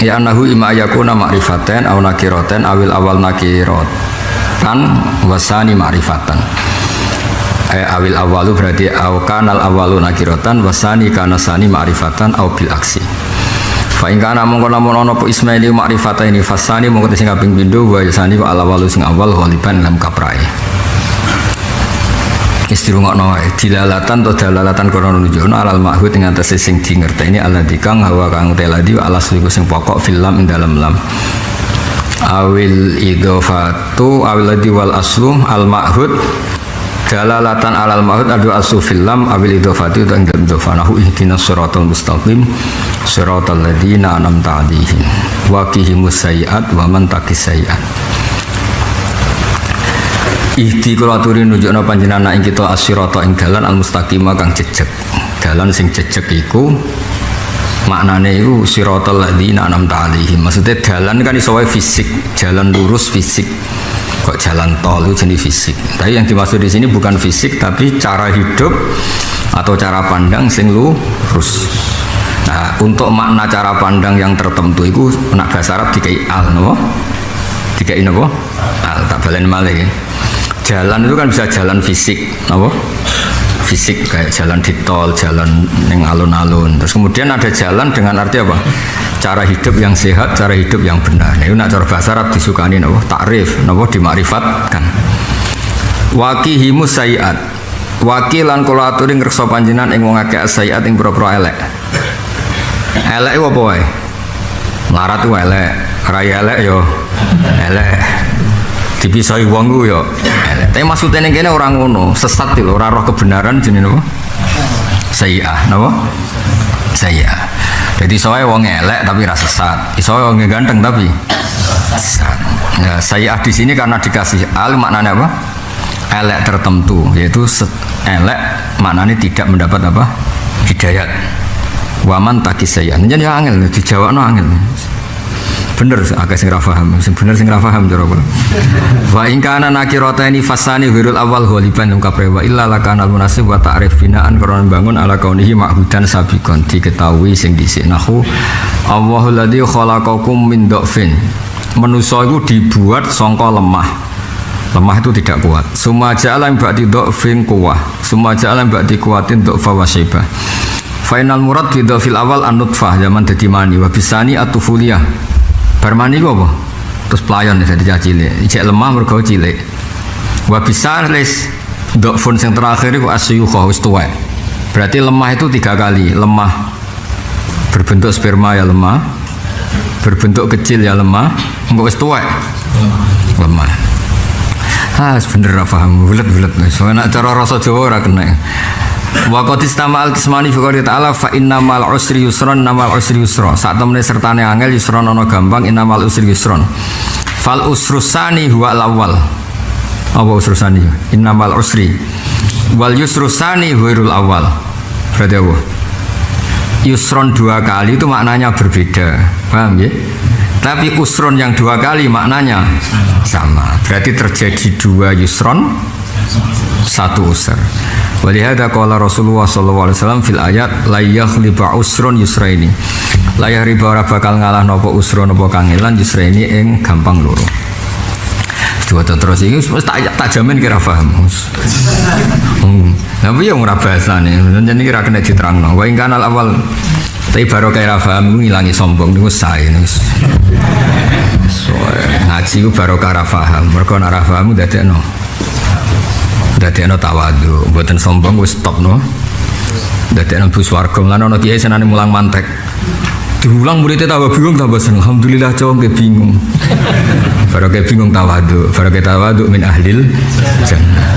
Ya anahu imma yakuna ma'rifatan aw nakiratan awil awal nakiratan wasani ma'rifatan. Awil awalu berarti aw kanal awalu nakiratan wasani kana sani ma'rifatan aw bil aksi. Fa in kana mongko lamun ana apa ismaili ma'rifatan ini fasani mongko sing kaping pindho wa yasani wa al awalu sing awal ghaliban lam kaprae. Istirungokno dilalatan atau dalalatan kono nunjukno alal ma'hud ing atase sing dingerteni alladzi kang hawa kang teladi alas iku sing pokok filam ing dalam lam awil idhofatu awil ladzi wal aslu al ma'hud dalalatan alal ma'hud adu aslu filam awil idhofati ing dalam idhofanahu ihdinas siratal mustaqim siratal ladzina an'amta 'alaihim wa qihimus sayyi'at wa man taqis sayyi'at. Ihdi kula aturi nunjukna panjenengan ing kita asyirata ing dalan al mustaqimah kang jejeg. Dalan sing jejeg iku maknane iku siratal ladzina an'amta 'alaihim. Maksudnya dalan kan iso wae fisik, jalan lurus fisik. Kok jalan tol itu jenis fisik. Tapi yang dimaksud di sini bukan fisik tapi cara hidup atau cara pandang sing lurus. Nah, untuk makna cara pandang yang tertentu itu nak bahasa Arab dikai al napa? Dikai napa? Al tak balen malih. Jalan itu kan bisa jalan fisik, apa? Fisik kayak jalan di tol, jalan yang alun-alun. Terus kemudian ada jalan dengan arti apa? Cara hidup yang sehat, cara hidup yang benar. Nah, itu nak cara bahasa Arab disukani, apa? Takrif, apa? Dima'rifatkan. Waqihimus sayyi'at. Wakilan kula aturi ngreksa panjenengan ing wong akeh sayyi'at ing pira-pira elek. Elek iku apa wae? Melarat ku elek, raya elek yo elek. Dipisoi wong ku yo elek. Tapi maksudnya ning kene ora ngono, sesat lho, ora roh kebenaran jenenge napa? Sayyi'ah, napa? Sayyi'ah. Jadi soalnya wong elek tapi ra sesat. Iso wong ganteng tapi sesat. Ya, sayyi'ah di sini karena dikasih al maknanya apa? Elek tertentu, yaitu elek maknanya tidak mendapat apa? Hidayat. Waman taqis sayyi'ah. Jadi angel dijawabno angel. Bener agak sing ra paham, sing bener sing ra paham cara kula. Wa in kana nakirataini fasani ghirul awal ghaliban kaprewa illa lakana munasib wa ta'rif binaan karena bangun ala kaunihi ma'budan sabiqan diketahui sing dhisik nahu Allahul ladzi khalaqakum min dhafin. Manusa iku dibuat sangka lemah. Lemah itu tidak kuat. Summa ja'ala ba'di dhafin quwwah. Summa ja'ala ba'di quwwatin dhafa wa syaibah. Final murad fi dhafil awal an-nutfah zaman dadi mani wa bisani at-tufuliyah. Barmani ku apa? Terus pelayan jadi cilik. Ijek lemah mergo cilik. Wa bisa lis dhafun sing terakhir iku asyukha wis tuwa. Berarti lemah itu 3 kali. Lemah berbentuk sperma ya lemah. Berbentuk kecil ya lemah. Engko wis tuwa. Lemah. Ah, bener ra paham. Bulet-bulet. Soalnya cara rasa Jawa ora kena. Wa qad istamal kismani fi qouli ta'ala fa innamal usri yusran innamal usri yusra. Sak temene sertane angel yusran ana gampang innamal usri yusran. Fal usrusani huwa al-awwal. Apa usrusani? Innamal usri. Wal yusrusani huwairul awal. Berarti apa? Yusron 2 kali itu maknanya berbeda. Paham ya? Tapi usron yang 2 kali maknanya sama. Berarti terjadi 2 yusron, 1 usr. Walihada qala Rasulullah sallallahu alaihi wasallam fil ayat la yakhliba usrun yusraini. La riba ora bakal ngalah napa usrun napa kangelan yusraini ing gampang loro. Diwaca terus iki wis tak jamin kira paham. Tapi yang ora bahasane, jenenge kira kena diterangno. Wa ing kanal awal tapi baru kayak paham ngilangi sombong niku sae niku. Ngaji ku baru kara paham, mergo ora paham dadekno tawadhu, mboten sombong wis stopno. Dadekno bus warga lan ana kiai senane mulang mantek. Diulang muridnya tambah bingung tambah seneng. Alhamdulillah cowok kayak bingung. Baru kayak bingung tawadhu, baru kayak tawadhu min ahlil jannah.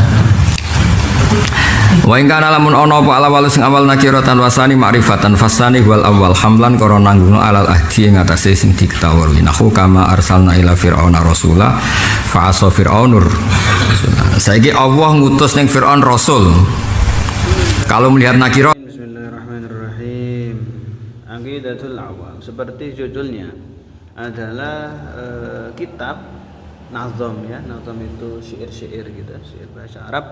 Wa in kana lamun ana apa ala sing awal nakiratan wasani ma'rifatan fasani wal awal hamlan karo nanggung alal ahdi ing atase sing diktawuri nahu kama arsalna ila fir'auna rasula fa asa fir'aunur. Saiki Allah ngutus ning Firaun rasul. Kalau melihat nakira Bismillahirrahmanirrahim. Aqidatul Awam seperti judulnya adalah kitab nazam ya. Nazam itu syair-syair gitu, syair bahasa Arab.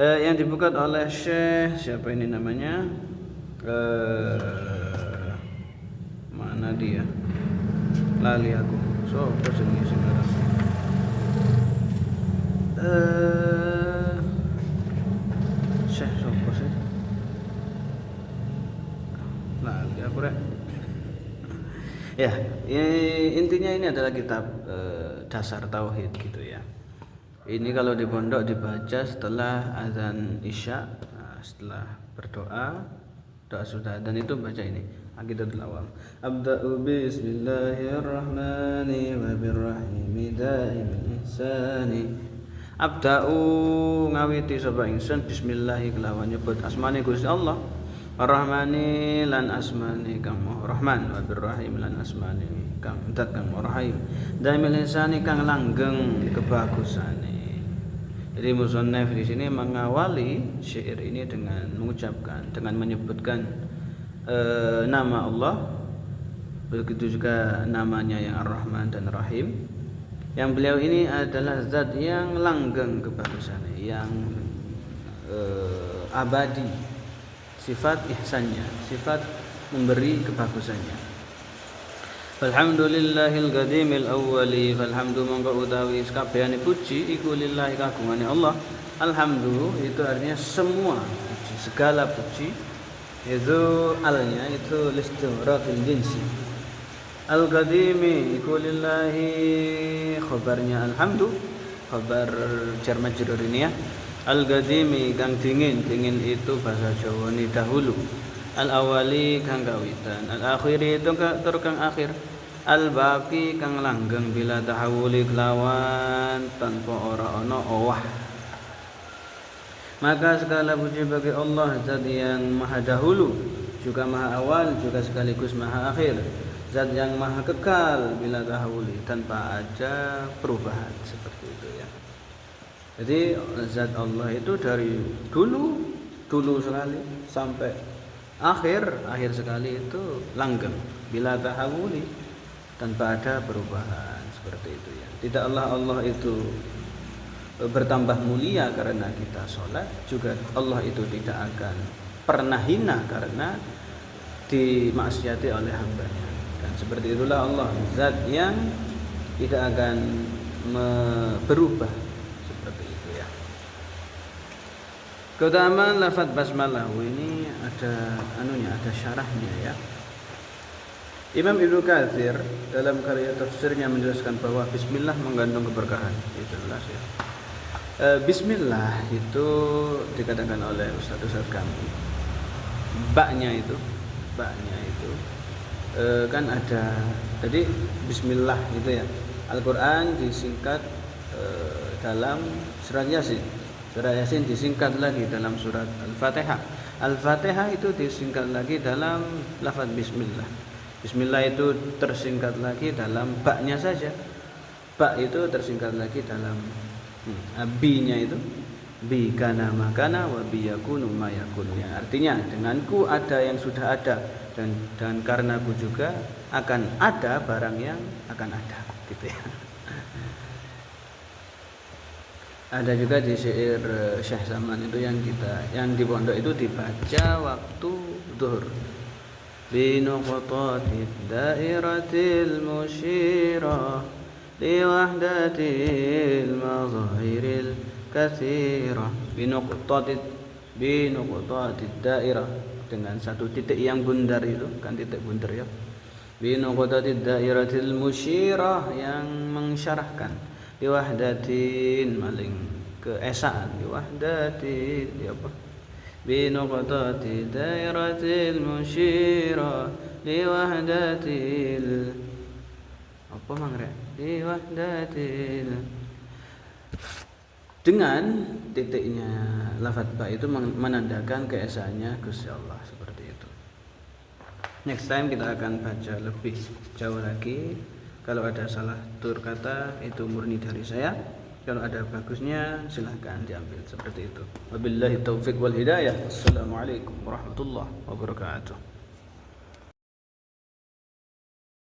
Yang dibuat oleh Syekh siapa ini namanya mana dia lali aku so perseni sekarang Syekh sopo sih lali aku rek ya intinya ini adalah kitab dasar tauhid gitu ya. Ini kalau di pondok dibaca setelah azan Isya, setelah berdoa, doa sudah dan itu baca ini Aqidatul Awam. Abda'u bismillahirrahmanirrahim daimil ihsani. Abda'u ngawiti sapa ingsun bismillah kelawan nyebut asmane Gusti Allah. Ar-Rahmani lan asmani kang Maha Rahman wa birrahim lan asmani kang dat kang Maha Rahim. Daimil ihsani kang langgeng kebagusane. Jadi musannaf di sini mengawali syair ini dengan mengucapkan, dengan menyebutkan nama Allah, begitu juga namanya yang Ar-Rahman dan Rahim. Yang beliau ini adalah zat yang langgeng kebagusannya, yang abadi, sifat ihsannya, sifat memberi kebagusannya. Alhamdulillahil qadimil awwali falhamdu mongko utawi sakabehane puji iku lillahi kagungane Allah. Alhamdu itu artinya semua puji, segala puji. Itu alnya itu listighraqil jinsi. Al-qadimi iku lillahi khabarnya alhamdu, khabar jar majrur ini ya. Al-qadimi kang dingin itu bahasa Jawa ni dahulu. Al-awali kang kawitan, al-akhiri itu kang akhir, al-baqi kang langgeng bila tahawuli kelawan tanpa ora ana owah. Maka segala puji bagi Allah zat yang maha dahulu, juga maha awal, juga sekaligus maha akhir, zat yang maha kekal bila tahawuli tanpa ada perubahan seperti itu ya. Jadi zat Allah itu dari dulu sekali sampai akhir sekali itu langgeng bila tahawuli tanpa ada perubahan seperti itu ya. Tidaklah Allah itu bertambah mulia karena kita sholat, juga Allah itu tidak akan pernah hina karena dimaksiati oleh hambanya. Dan seperti itulah Allah, zat yang tidak akan berubah seperti itu ya. Keutamaan lafaz basmalah ini ada ada syarahnya ya. Imam Ibnu Katsir dalam karya tafsirnya menjelaskan bahwa bismillah mengandung keberkahan. Itu jelas ya. Bismillah itu dikatakan oleh ustaz-ustaz kami. Baknya itu kan ada. Jadi bismillah itu ya. Al-Qur'an disingkat dalam surat Yasin. Surat Yasin disingkat lagi dalam surat Al-Fatihah. Al-Fatihah itu disingkat lagi dalam lafaz bismillah. Bismillah itu tersingkat lagi dalam baknya saja. Bak itu tersingkat lagi dalam B-nya itu bi kana makana wa bi yakunu ma yakunu, yang artinya denganku ada yang sudah ada, dan karenaku juga akan ada barang yang akan ada, gitu ya. Ada juga di syair Syekh Zaman itu yang di pondok itu dibaca waktu zuhur. Bi nuqtatid dairatil musyirah li wahdatil mazahiril katsirah. Bi nuqtatid dairah, dengan satu titik yang bundar itu kan, titik bundar ya. Bi nuqtatid dairatil musyirah, yang mensyarahkan, di wahdatin maling keesaan, di wahdatin ya apa, bi nuqtati dairatil musyira li wahdatil apa mangre, di wahdatil, dengan titiknya lafaz ba itu menandakan keesaannya Gusti Allah, seperti itu. Next time kita akan baca lebih jauh lagi. Kalau ada salah tutur kata itu murni dari saya. Kalau ada bagusnya silahkan diambil, seperti itu. Wabillahi taufiq wal hidayah. Assalamualaikum warahmatullahi wabarakatuh.